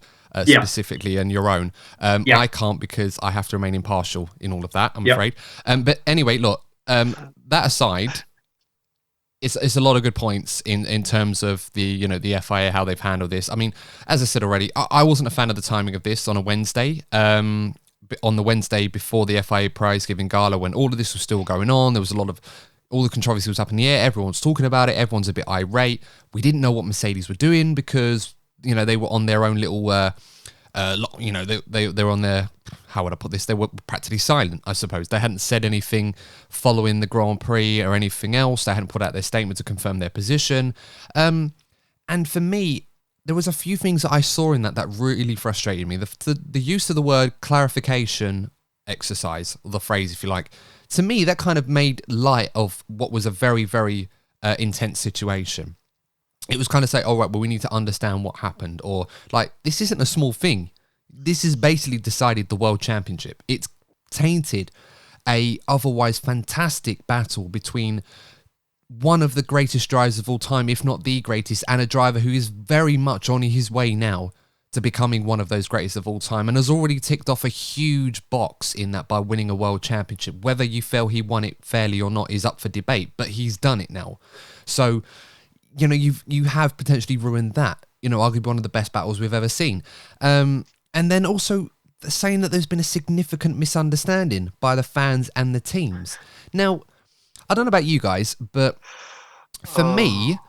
specifically and your own. I can't, because I have to remain impartial in all of that, I'm afraid. But anyway, look, that aside, it's a lot of good points in terms of the FIA, how they've handled this. I mean, as I said already, I wasn't a fan of the timing of this on a Wednesday. On the Wednesday before the FIA prize giving gala, when all of this was still going on, there was all the controversy was up in the air. Everyone's talking about it. Everyone's a bit irate. We didn't know what Mercedes were doing, because they were on their own little. They were on their, how would I put this? They were practically silent, I suppose. They hadn't said anything following the Grand Prix or anything else. They hadn't put out their statement to confirm their position. And for me, there was a few things that I saw in that really frustrated me. The use of the word clarification exercise, or the phrase, if you like, to me, that kind of made light of what was a very, very intense situation. It was kind of say, all right, well, we need to understand what happened. Or like, this isn't a small thing. This has basically decided the world championship. It's tainted a otherwise fantastic battle between one of the greatest drivers of all time, if not the greatest, and a driver who is very much on his way now to becoming one of those greatest of all time, and has already ticked off a huge box in that by winning a world championship. Whether you feel he won it fairly or not is up for debate, but he's done it now. So, you have potentially ruined that, arguably one of the best battles we've ever seen. And then also saying that there's been a significant misunderstanding by the fans and the teams. Now, I don't know about you guys, but for me,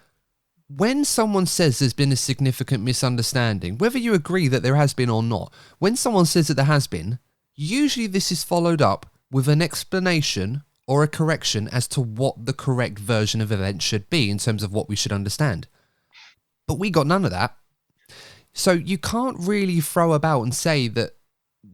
when someone says there's been a significant misunderstanding, whether you agree that there has been or not, when someone says that there has been, usually this is followed up with an explanation or a correction as to what the correct version of events should be in terms of what we should understand. But we got none of that. So you can't really throw about and say that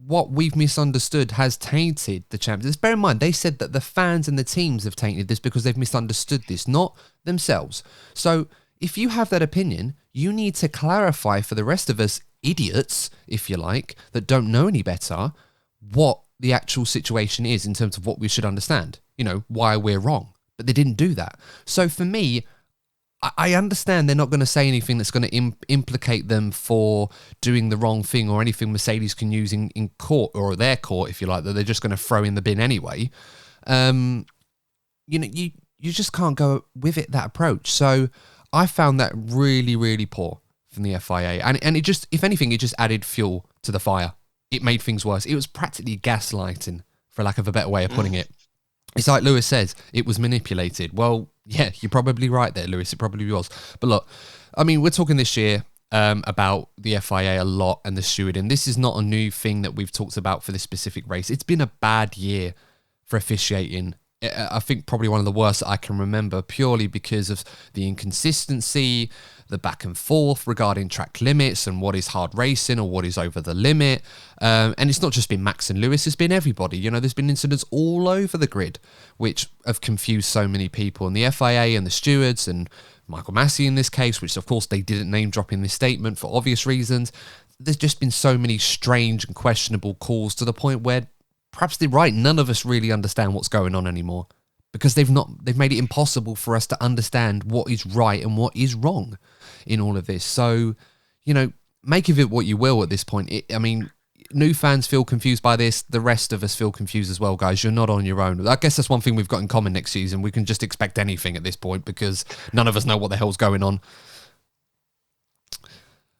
what we've misunderstood has tainted the champions. Bear in mind, they said that the fans and the teams have tainted this because they've misunderstood this, not themselves. So if you have that opinion, you need to clarify for the rest of us idiots, if you like, that don't know any better, what the actual situation is in terms of what we should understand. Why we're wrong. But they didn't do that. So for me, I understand they're not going to say anything that's going to implicate them for doing the wrong thing, or anything Mercedes can use in court, or their court, if you like, that they're just going to throw in the bin anyway. You just can't go with it, that approach. So I found that really, really poor from the FIA. And it just, if anything, it just added fuel to the fire. It made things worse. It was practically gaslighting, for lack of a better way of putting it. It's like Lewis says, it was manipulated. Well, yeah, you're probably right there, Lewis. It probably was. But look, I mean, we're talking this year about the FIA a lot and the stewarding. This is not a new thing that we've talked about for this specific race. It's been a bad year for officiating. I think probably one of the worst that I can remember, purely because of the inconsistency, the back and forth regarding track limits and what is hard racing or what is over the limit. And it's not just been Max and Lewis, it's been everybody. There's been incidents all over the grid which have confused so many people. And the FIA and the stewards and Michael Massey in this case, which of course they didn't name drop in this statement for obvious reasons. There's just been so many strange and questionable calls, to the point where perhaps they're right, none of us really understand what's going on anymore. because they've made it impossible for us to understand what is right and what is wrong in all of this. So, make of it what you will at this point. New fans feel confused by this. The rest of us feel confused as well, guys. You're not on your own. I guess that's one thing we've got in common next season. We can just expect anything at this point because none of us know what the hell's going on.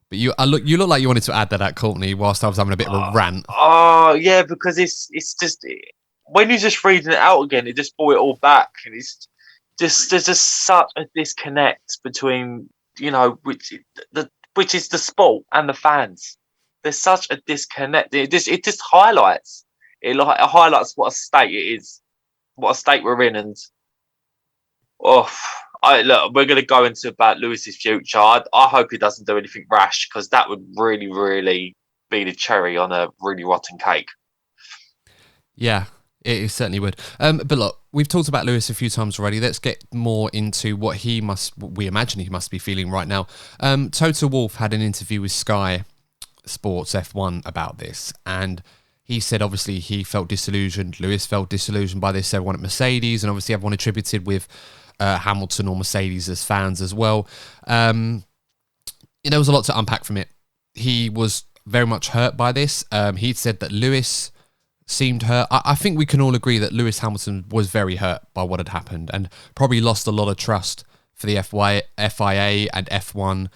But you look like you wanted to add to that, Courtney, whilst I was having a bit of a rant. Oh, yeah, because it's just... When you're just reading it out again, it just brought it all back. And it's just... There's just such a disconnect between, which is the sport and the fans. There's such a disconnect. It just highlights. It highlights what a state it is, what a state we're in, and we're going to go into about Lewis's future. I hope he doesn't do anything rash because that would really, really be the cherry on a really rotten cake. Yeah, it certainly would. But look, we've talked about Lewis a few times already. Let's get more into what we imagine he must be feeling right now. Toto Wolff had an interview with Sky Sports F1 about this, and he said obviously he felt disillusioned. Lewis felt disillusioned by this. Everyone at Mercedes, and obviously everyone attributed with Hamilton or Mercedes as fans as well. There was a lot to unpack from it. He was very much hurt by this. He said that Lewis seemed hurt. I think we can all agree that Lewis Hamilton was very hurt by what had happened and probably lost a lot of trust for the FIA and F1.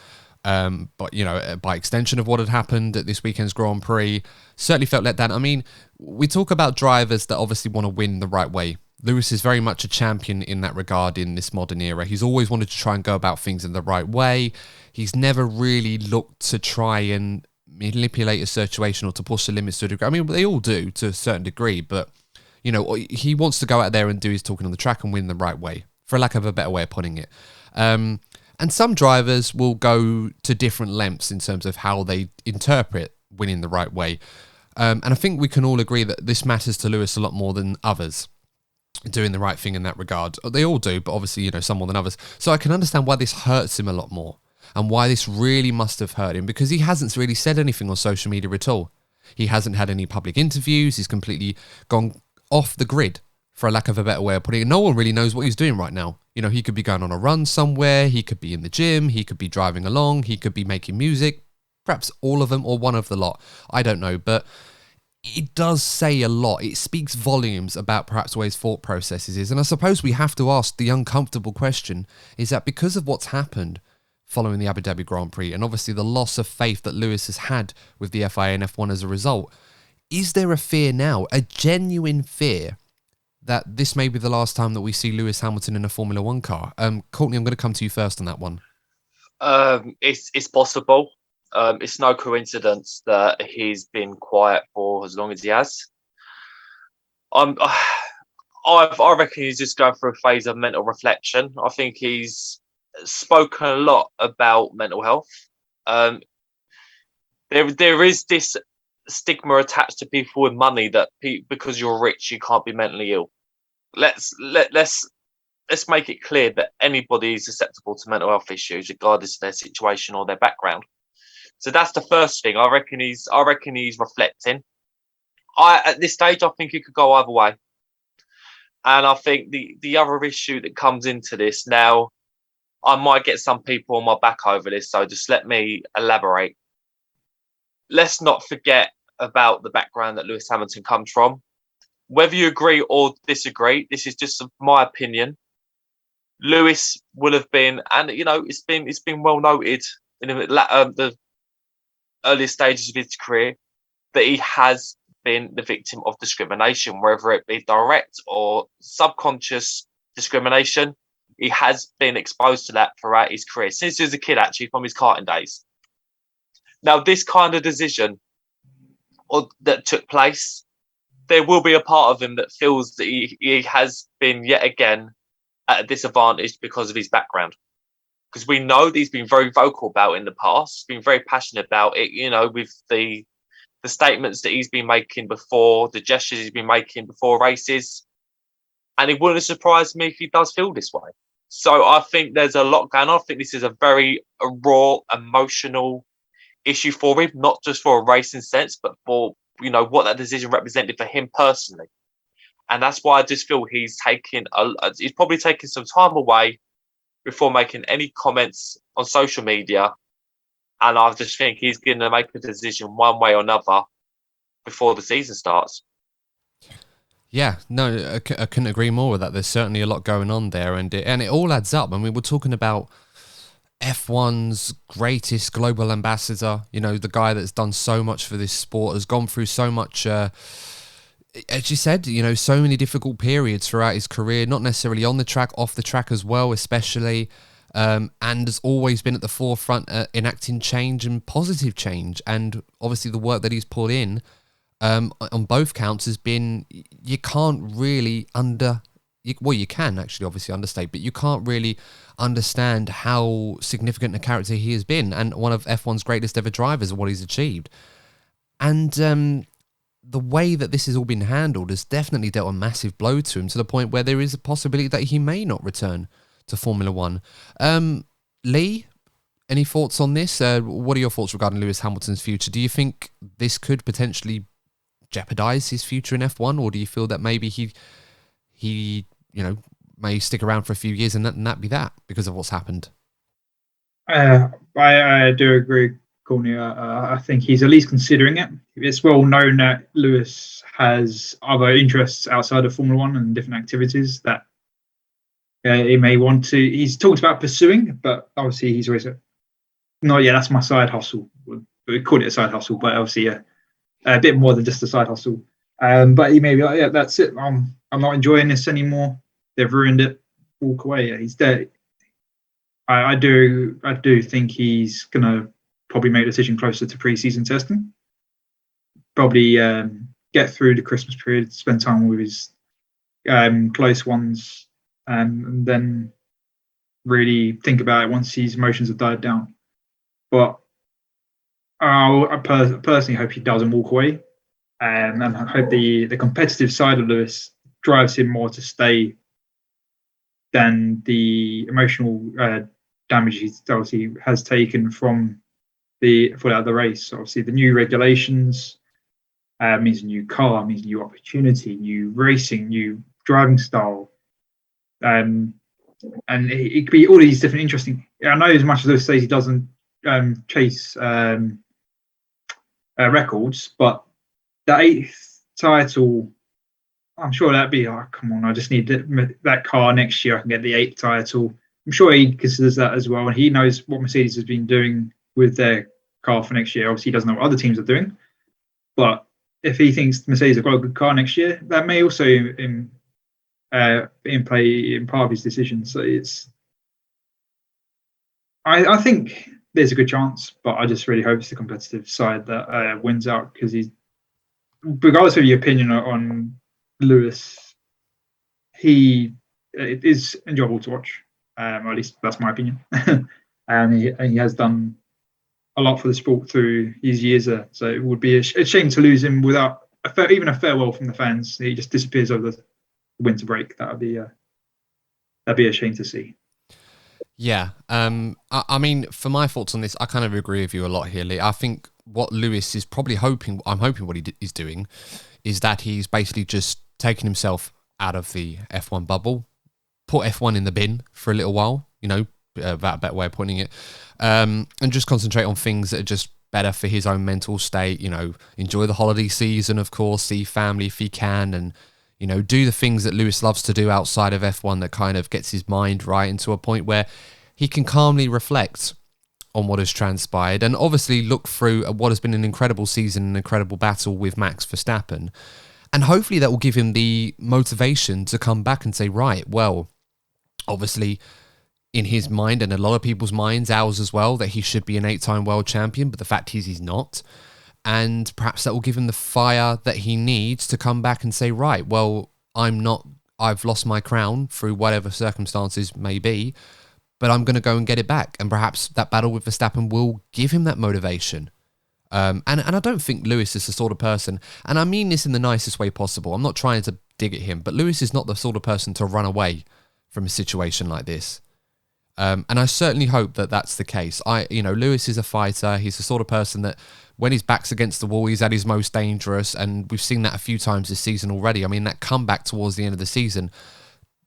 But by extension of what had happened at this weekend's Grand Prix, certainly felt let down. I mean, we talk about drivers that obviously want to win the right way. Lewis is very much a champion in that regard in this modern era. He's always wanted to try and go about things in the right way. He's never really looked to try and manipulate a situation or to push the limits to a degree. I mean, they all do to a certain degree, but he wants to go out there and do his talking on the track and win the right way, for lack of a better way of putting it. And some drivers will go to different lengths in terms of how they interpret winning the right way. And I think we can all agree that this matters to Lewis a lot more than others, doing the right thing in that regard. They all do, but obviously, some more than others. So I can understand why this hurts him a lot more and why this really must have hurt him, because he hasn't really said anything on social media at all. He hasn't had any public interviews. He's completely gone off the grid, for a lack of a better way of putting it. No one really knows what he's doing right now. He could be going on a run somewhere. He could be in the gym. He could be driving along. He could be making music. Perhaps all of them or one of the lot. I don't know. But it does say a lot. It speaks volumes about perhaps where his thought processes is. And I suppose we have to ask the uncomfortable question, is that because of what's happened following the Abu Dhabi Grand Prix and obviously the loss of faith that Lewis has had with the FIA and F1 as a result, is there a fear now, a genuine fear, that this may be the last time that we see Lewis Hamilton in a Formula One car? Courtney, I'm going to come to you first on that one. It's possible. It's no coincidence that he's been quiet for as long as he has. I reckon he's just going through a phase of mental reflection. I think he's spoken a lot about mental health. There is this stigma attached to people with money that because you're rich you can't be mentally ill. Let's make it clear that anybody is susceptible to mental health issues regardless of their situation or their background. So that's the first thing. I reckon he's reflecting. At this stage I think it could go either way. And I think the other issue that comes into this now, I might get some people on my back over this, so just let me elaborate. Let's not forget about the background that Lewis Hamilton comes from. Whether you agree or disagree, this is just my opinion. Lewis will have been, and it's been well noted in the earlier stages of his career that he has been the victim of discrimination, whether it be direct or subconscious discrimination. He has been exposed to that throughout his career, since he was a kid, actually, from his karting days. Now, this kind of decision that took place, there will be a part of him that feels that he has been yet again at a disadvantage because of his background. Because we know that he's been very vocal about it in the past, been very passionate about it, with the statements that he's been making before, the gestures he's been making before races. And it wouldn't surprise me if he does feel this way. So I think there's a lot going on. I think this is a very raw, emotional issue for him, not just for a racing sense, but for, what that decision represented for him personally. And that's why I just feel he's probably taking some time away before making any comments on social media. And I just think he's going to make a decision one way or another before the season starts. Yeah, no, I couldn't agree more with that. There's certainly a lot going on there, and it all adds up. I mean, we're talking about F1's greatest global ambassador, the guy that's done so much for this sport, has gone through so much, as you said, so many difficult periods throughout his career, not necessarily on the track, off the track as well, especially, and has always been at the forefront enacting change and positive change. And obviously the work that he's put in on both counts has been, you can't really you can actually obviously understate, but you can't really understand how significant a character he has been, and one of F1's greatest ever drivers, and what he's achieved. And the way that this has all been handled has definitely dealt a massive blow to him, to the point where there is a possibility that he may not return to Formula One. Lee, any thoughts on this? What are your thoughts regarding Lewis Hamilton's future? Do you think this could potentially jeopardize his future in F1, or do you feel that maybe he may stick around for a few years and that be that because of what's happened? I do agree, Courtney. I think he's at least considering it. It's well known that Lewis has other interests outside of Formula One and different activities that he may want to. He's talked about pursuing, but obviously he's always that's my side hustle. We call it a side hustle, but obviously a bit more than just a side hustle. But he may be like, yeah, that's it. I'm not enjoying this anymore. They've ruined it. Walk away. Yeah, he's dead. I do think he's gonna probably make a decision closer to pre-season testing. Probably get through the Christmas period, spend time with his close ones, and then really think about it once his emotions have died down. But I personally hope he doesn't walk away, and I hope the competitive side of Lewis drives him more to stay than the emotional damage he obviously has taken from the fallout of the race. Obviously, the new regulations means a new car, means new opportunity, new racing, new driving style, and it could be all these different interesting. I know as much as Lewis says he doesn't chase records, but the 8th title, I'm sure that'd be, come on, I just need that car next year. I can get the 8th title. I'm sure he considers that as well, and he knows what Mercedes has been doing with their car for next year. Obviously, he doesn't know what other teams are doing, but if he thinks Mercedes have got a good car next year, that may also in play in part of his decision. So I think there's a good chance, but I just really hope it's the competitive side that wins out, because he's, regardless of your opinion on Lewis, it is enjoyable to watch. Or at least that's my opinion. And he has done a lot for the sport through his years there. So it would be a shame to lose him without even a farewell from the fans. He just disappears over the winter break. That'd be a shame to see. Yeah. I mean, for my thoughts on this, I kind of agree with you a lot here, Lee. I think what Lewis is probably hoping what he's doing is that he's basically just taking himself out of the F1 bubble, put F1 in the bin for a little while, that a better way of putting it, and just concentrate on things that are just better for his own mental state, enjoy the holiday season, of course, see family if he can, and, do the things that Lewis loves to do outside of F1 that kind of gets his mind right into a point where he can calmly reflect on what has transpired, and obviously look through at what has been an incredible season, an incredible battle with Max Verstappen. And hopefully that will give him the motivation to come back and say, right, well, obviously in his mind and a lot of people's minds, ours as well, that he should be an 8-time world champion, but the fact is he's not. And perhaps that will give him the fire that he needs to come back and say, right, well, I've lost my crown through whatever circumstances may be, but I'm going to go and get it back. And perhaps that battle with Verstappen will give him that motivation. And I don't think Lewis is the sort of person, and I mean this in the nicest way possible, I'm not trying to dig at him, but Lewis is not the sort of person to run away from a situation like this. And I certainly hope that that's the case. Lewis is a fighter. He's the sort of person that when his back's against the wall, he's at his most dangerous. And we've seen that a few times this season already. I mean, that comeback towards the end of the season,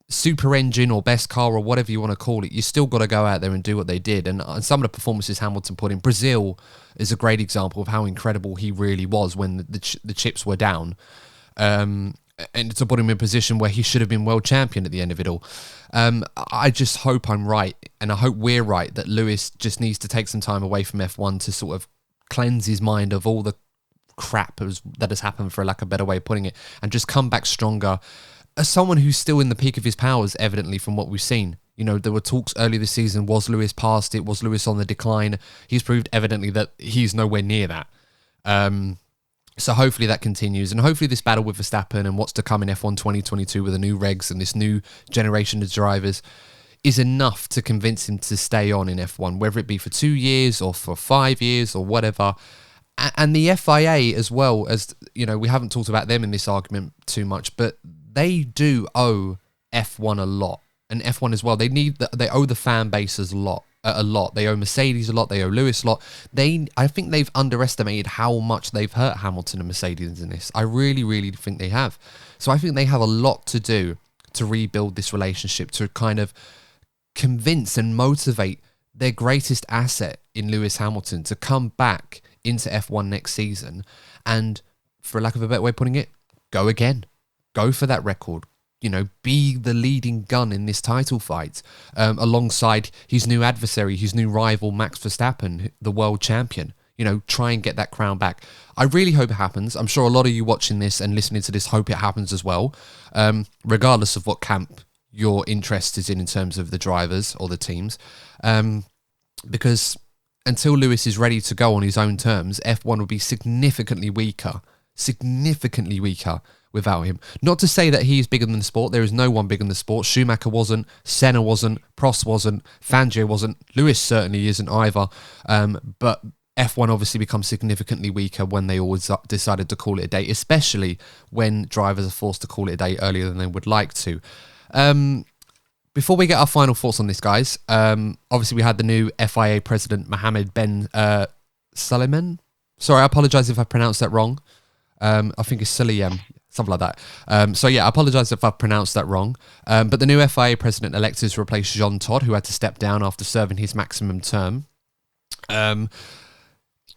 super engine or best car or whatever you want to call it, you still got to go out there and do what they did. And some of the performances Hamilton put in, Brazil is a great example of how incredible he really was when the chips were down. And to put him in a position where he should have been world champion at the end of it all. I just hope I'm right, and I hope we're right, that Lewis just needs to take some time away from F1 to sort of cleanse his mind of all the crap that has happened, for lack of a better way of putting it, and just come back stronger as someone who's still in the peak of his powers, evidently, from what we've seen. There were talks early this season, was Lewis past it? Was Lewis on the decline? He's proved evidently that he's nowhere near that. So hopefully that continues, and hopefully this battle with Verstappen and what's to come in F1 2022 with the new regs and this new generation of drivers is enough to convince him to stay on in F1, whether it be for 2 years or for 5 years or whatever. And the FIA as well, as we haven't talked about them in this argument too much, but they do owe F1 a lot, and F1 as well. They owe the fan bases a lot. They owe Mercedes a lot. They owe Lewis a lot. I think they've underestimated how much they've hurt Hamilton and Mercedes in this. I really, really think they have. So I think they have a lot to do to rebuild this relationship, to kind of convince and motivate their greatest asset in Lewis Hamilton to come back into F1 next season and, for lack of a better way of putting it, go again. Go for that record. Be the leading gun in this title fight, alongside his new adversary, his new rival, Max Verstappen, the world champion. Try and get that crown back. I really hope it happens. I'm sure a lot of you watching this and listening to this hope it happens as well, regardless of what camp your interest is in terms of the drivers or the teams. Because until Lewis is ready to go on his own terms, F1 will be significantly weaker without him. Not to say that he is bigger than the sport. There is no one bigger than the sport. Schumacher wasn't, Senna wasn't, Prost wasn't, Fangio wasn't, Lewis certainly isn't either. But F1 obviously becomes significantly weaker when they always decided to call it a day, especially when drivers are forced to call it a day earlier than they would like to. Before we get our final thoughts on this, guys, obviously we had the new FIA President, Mohammed Ben Suleiman. Sorry, I apologise if I pronounced that wrong. I think it's Suleiman. Something like that. I apologise if I've pronounced that wrong. But the new FIA president-elect is to replace Jean Todt, who had to step down after serving his maximum term.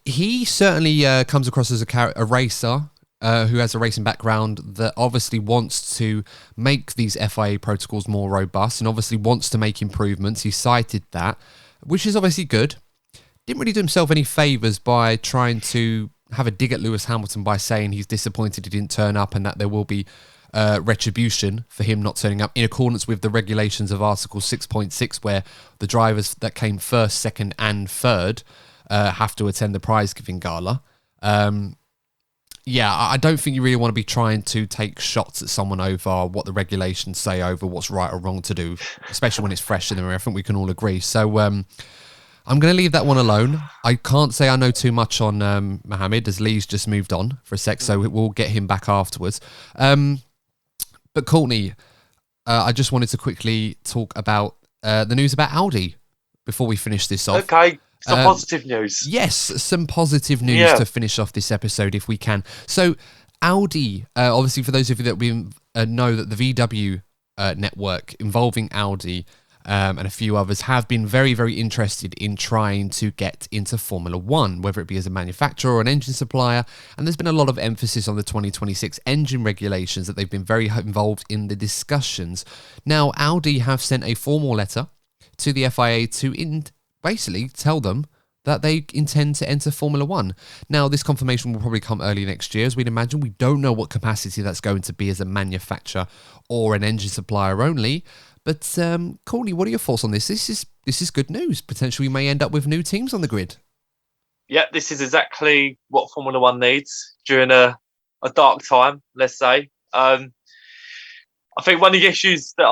He certainly comes across as a racer who has a racing background that obviously wants to make these FIA protocols more robust and obviously wants to make improvements. He cited that, which is obviously good. Didn't really do himself any favours by trying to have a dig at Lewis Hamilton by saying he's disappointed he didn't turn up and that there will be retribution for him not turning up in accordance with the regulations of Article 6.6, where the drivers that came first, second and third have to attend the prize-giving gala. I don't think you really want to be trying to take shots at someone over what the regulations say, over what's right or wrong to do, especially when it's fresh in the mirror. I think we can all agree. So I'm going to leave that one alone. I can't say I know too much on Mohammed, as Lee's just moved on for a sec, so we'll get him back afterwards. But Courtney, I just wanted to quickly talk about the news about Audi before we finish this off. Okay, some positive news. Yes, some positive news to finish off this episode if we can. So Audi, obviously for those of you that we know that the VW network involving Audi and a few others have been very, very interested in trying to get into Formula One, whether it be as a manufacturer or an engine supplier. And there's been a lot of emphasis on the 2026 engine regulations that they've been very involved in the discussions. Now, Audi have sent a formal letter to the FIA to basically tell them that they intend to enter Formula One. Now, this confirmation will probably come early next year, as we'd imagine. We don't know what capacity that's going to be as a manufacturer or an engine supplier only. But, Courtney, what are your thoughts on this? This is good news. Potentially, we may end up with new teams on the grid. Yeah, this is exactly what Formula One needs during a dark time, let's say. I think one of the issues that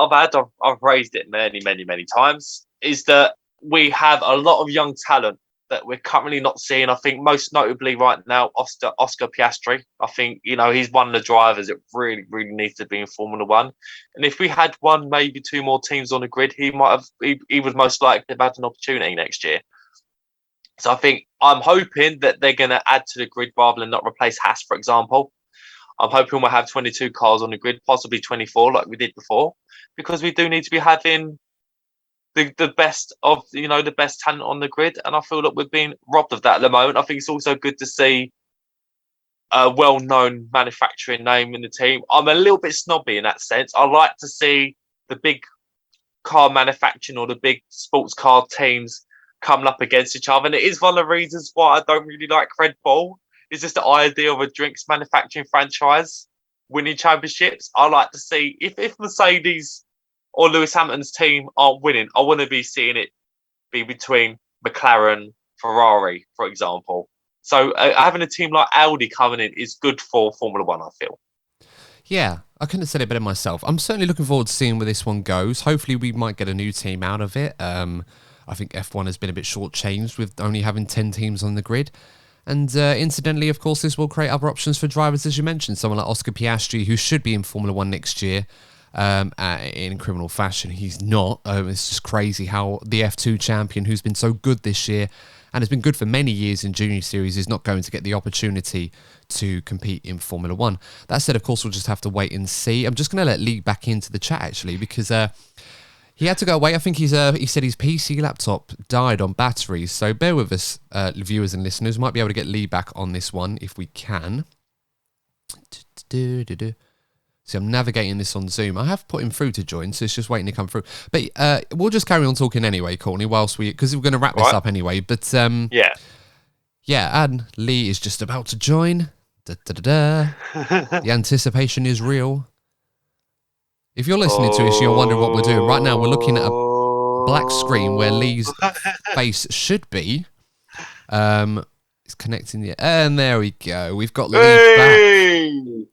I've raised it many, many, many times, is that we have a lot of young talent that we're currently not seeing. I think most notably right now, Oscar Piastri. I think, he's one of the drivers that really, really needs to be in Formula One. And if we had one, maybe two more teams on the grid, he would most likely have had an opportunity next year. So I think I'm hoping that they're going to add to the grid rather than not replace Haas, for example. I'm hoping we'll have 22 cars on the grid, possibly 24 like we did before, because we do need to be having the best of, the best talent on the grid. And I feel that we're being robbed of that at the moment. I think it's also good to see a well-known manufacturing name in the team. I'm a little bit snobby in that sense. I like to see the big car manufacturing or the big sports car teams coming up against each other. And it is one of the reasons why I don't really like Red Bull. It's just the idea of a drinks manufacturing franchise winning championships. I like to see, if Mercedes or Lewis Hamilton's team aren't winning, I want to be seeing it be between McLaren, Ferrari, for example. So having a team like Audi coming in is good for Formula One, I feel. Yeah, I couldn't have said it better myself. I'm certainly looking forward to seeing where this one goes. Hopefully we might get a new team out of it. I think F1 has been a bit shortchanged with only having 10 teams on the grid. And incidentally, of course, this will create other options for drivers, as you mentioned. Someone like Oscar Piastri, who should be in Formula One next year in criminal fashion. He's not. It's just crazy how the F2 champion, who's been so good this year and has been good for many years in Junior Series, is not going to get the opportunity to compete in Formula One. That said, of course, we'll just have to wait and see. I'm just going to let Lee back into the chat, actually, because he had to go away. I think he said his PC laptop died on batteries. So bear with us, viewers and listeners. We might be able to get Lee back on this one if we can. See, I'm navigating this on Zoom. I have put him through to join, so it's just waiting to come through. But we'll just carry on talking anyway, Courtney, because we're going to wrap this up anyway. But and Lee is just about to join. The anticipation is real. If you're listening to this, you're wondering what we're doing. Right now, we're looking at a black screen where Lee's face should be. It's connecting and there we go. We've got Lee back.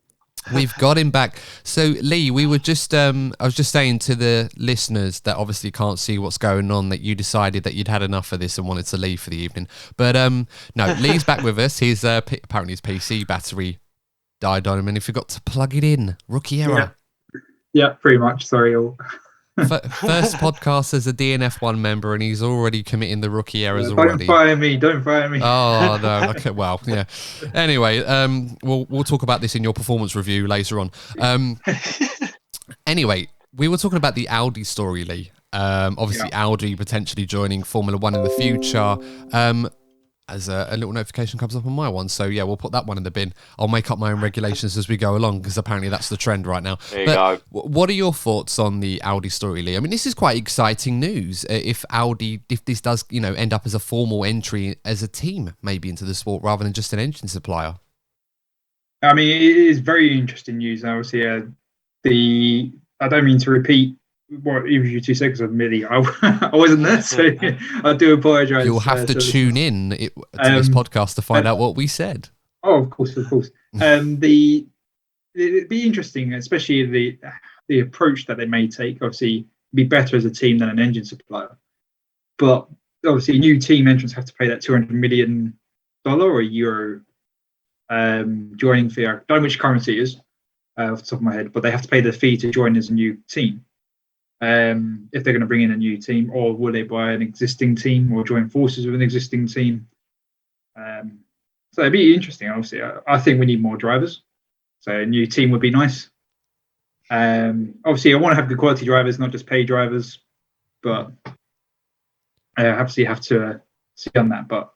We've got him back. So, Lee, we were just, I was just saying to the listeners that obviously can't see what's going on, that you decided that you'd had enough of this and wanted to leave for the evening. But no, Lee's back with us. He's apparently his PC battery died on him and he forgot to plug it in. Rookie error. Yeah, pretty much. Sorry, all. First podcast as a DNF1 member, and he's already committing the rookie errors already. Don't fire me. Oh no! Okay, well, yeah. Anyway, we'll talk about this in your performance review later on. Anyway, we were talking about the Audi story, Lee. Obviously, Audi potentially joining Formula One in the future. As a little notification comes up on my one. So, yeah, we'll put that one in the bin. I'll make up my own regulations as we go along, because apparently that's the trend right now. There you go. What are your thoughts on the Audi story, Lee? I mean, this is quite exciting news. If this does, end up as a formal entry as a team, maybe into the sport, rather than just an engine supplier. I mean, it is very interesting news. Obviously, I don't mean to repeat what you 2 seconds of Millie. I wasn't there, so I do apologise. You'll have to tune in to this podcast to find out what we said. Oh, of course. It'd be interesting, especially the approach that they may take. Obviously, be better as a team than an engine supplier. But obviously, new team entrants have to pay that $200 million or euro joining fee. I don't know which currency it is off the top of my head, but they have to pay the fee to join as a new team. If they're going to bring in a new team, or will they buy an existing team or join forces with an existing team? So it'd be interesting. Obviously, I think we need more drivers. So a new team would be nice. Obviously, I want to have good quality drivers, not just pay drivers. But I obviously have to see on that. But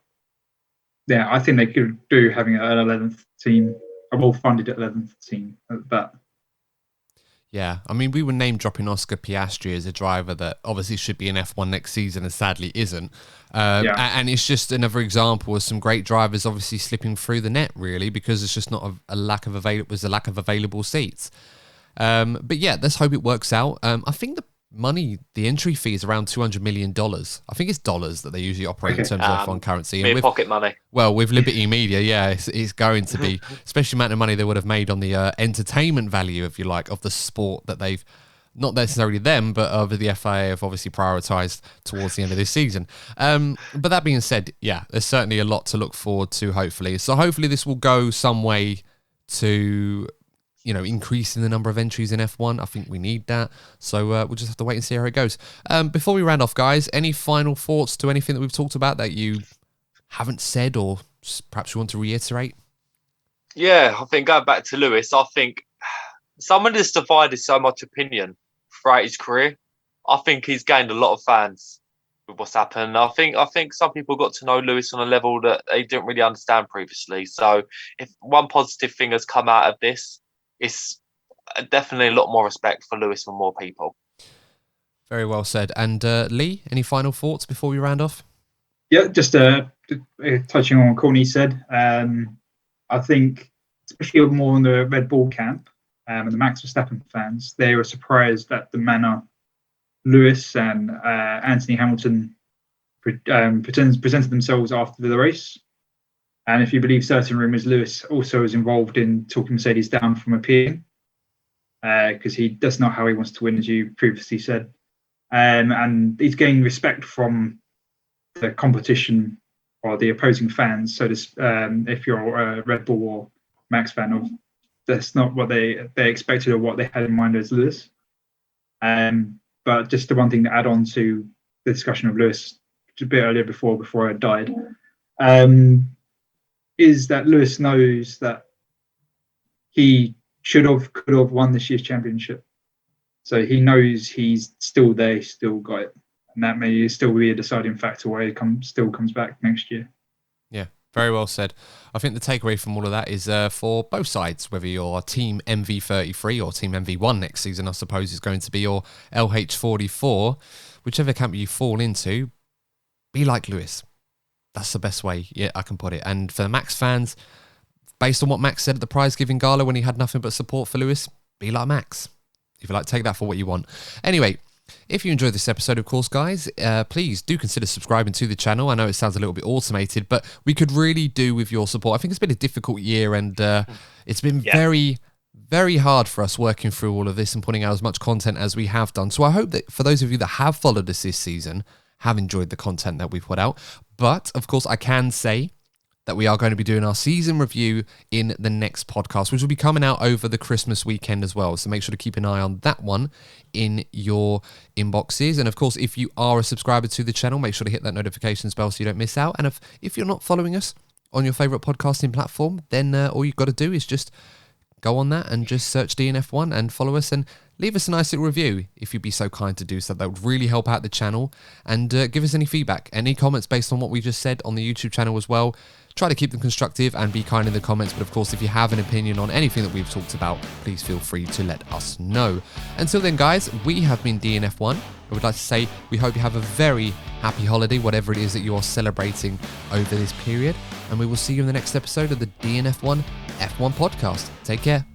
yeah, I think they could do having an 11th team, a well-funded 11th team at that. Yeah, I mean, we were name-dropping Oscar Piastri as a driver that obviously should be in F1 next season and sadly isn't. And it's just another example of some great drivers obviously slipping through the net, really, because it's just not a lack of available seats. But yeah, let's hope it works out. I think the entry fee is around $200 million. I think it's dollars that they usually operate in terms of F1 currency. And pocket money. Well, with Liberty Media, yeah, it's going to be, especially the amount of money they would have made on the entertainment value, if you like, of the sport that they've not necessarily them, but the FIA have obviously prioritised towards the end of this season. But that being said, yeah, there's certainly a lot to look forward to, hopefully. So hopefully this will go some way to, increasing the number of entries in F1. I think we need that. So we'll just have to wait and see how it goes. Before we round off, guys, any final thoughts to anything that we've talked about that you haven't said or perhaps you want to reiterate? Yeah, I think going back to Lewis, I think someone that's divided so much opinion throughout his career. I think he's gained a lot of fans with what's happened. I think some people got to know Lewis on a level that they didn't really understand previously. So if one positive thing has come out of this, it's definitely a lot more respect for Lewis from more people. Very well said. And Lee, any final thoughts before we round off? Yeah, just touching on what Courtney said. I think, especially more in the Red Bull camp and the Max Verstappen fans, they were surprised at the manner Lewis and Anthony Hamilton presented themselves after the race. And if you believe certain rumours, Lewis also is involved in talking Mercedes down from appealing because that's not how he wants to win, as you previously said. And he's gained respect from the competition or the opposing fans. So this, if you're a Red Bull or Max fan, that's not what they expected or what they had in mind as Lewis. But just the one thing to add on to the discussion of Lewis a bit earlier before I died, is that Lewis knows that he could have won this year's championship. So he knows he's still there, he's still got it. And that may still be a deciding factor why he still comes back next year. Yeah, very well said. I think the takeaway from all of that is for both sides, whether you're Team MV33 or Team MV1 next season, I suppose is going to be, or LH44, whichever camp you fall into, be like Lewis. That's the best way I can put it. And for the Max fans, based on what Max said at the prize-giving gala when he had nothing but support for Lewis, be like Max. If you like, take that for what you want. Anyway, if you enjoyed this episode, of course, guys, please do consider subscribing to the channel. I know it sounds a little bit automated, but we could really do with your support. I think it's been a difficult year, and it's been very, very hard for us working through all of this and putting out as much content as we have done. So I hope that for those of you that have followed us this season, have enjoyed the content that we've put out. But, of course, I can say that we are going to be doing our season review in the next podcast, which will be coming out over the Christmas weekend as well. So make sure to keep an eye on that one in your inboxes. And of course, if you are a subscriber to the channel, make sure to hit that notifications bell so you don't miss out. And if you're not following us on your favorite podcasting platform, then all you've got to do is just go on that and just search DNF1 and follow us and leave us a nice little review if you'd be so kind to do so. That would really help out the channel. And give us any feedback, any comments based on what we just said on the YouTube channel as well. Try to keep them constructive and be kind in the comments. But of course, if you have an opinion on anything that we've talked about, please feel free to let us know. Until then, guys, we have been DNF1. I would like to say we hope you have a very happy holiday, whatever it is that you are celebrating over this period. And we will see you in the next episode of the DNF1 F1 Podcast. Take care.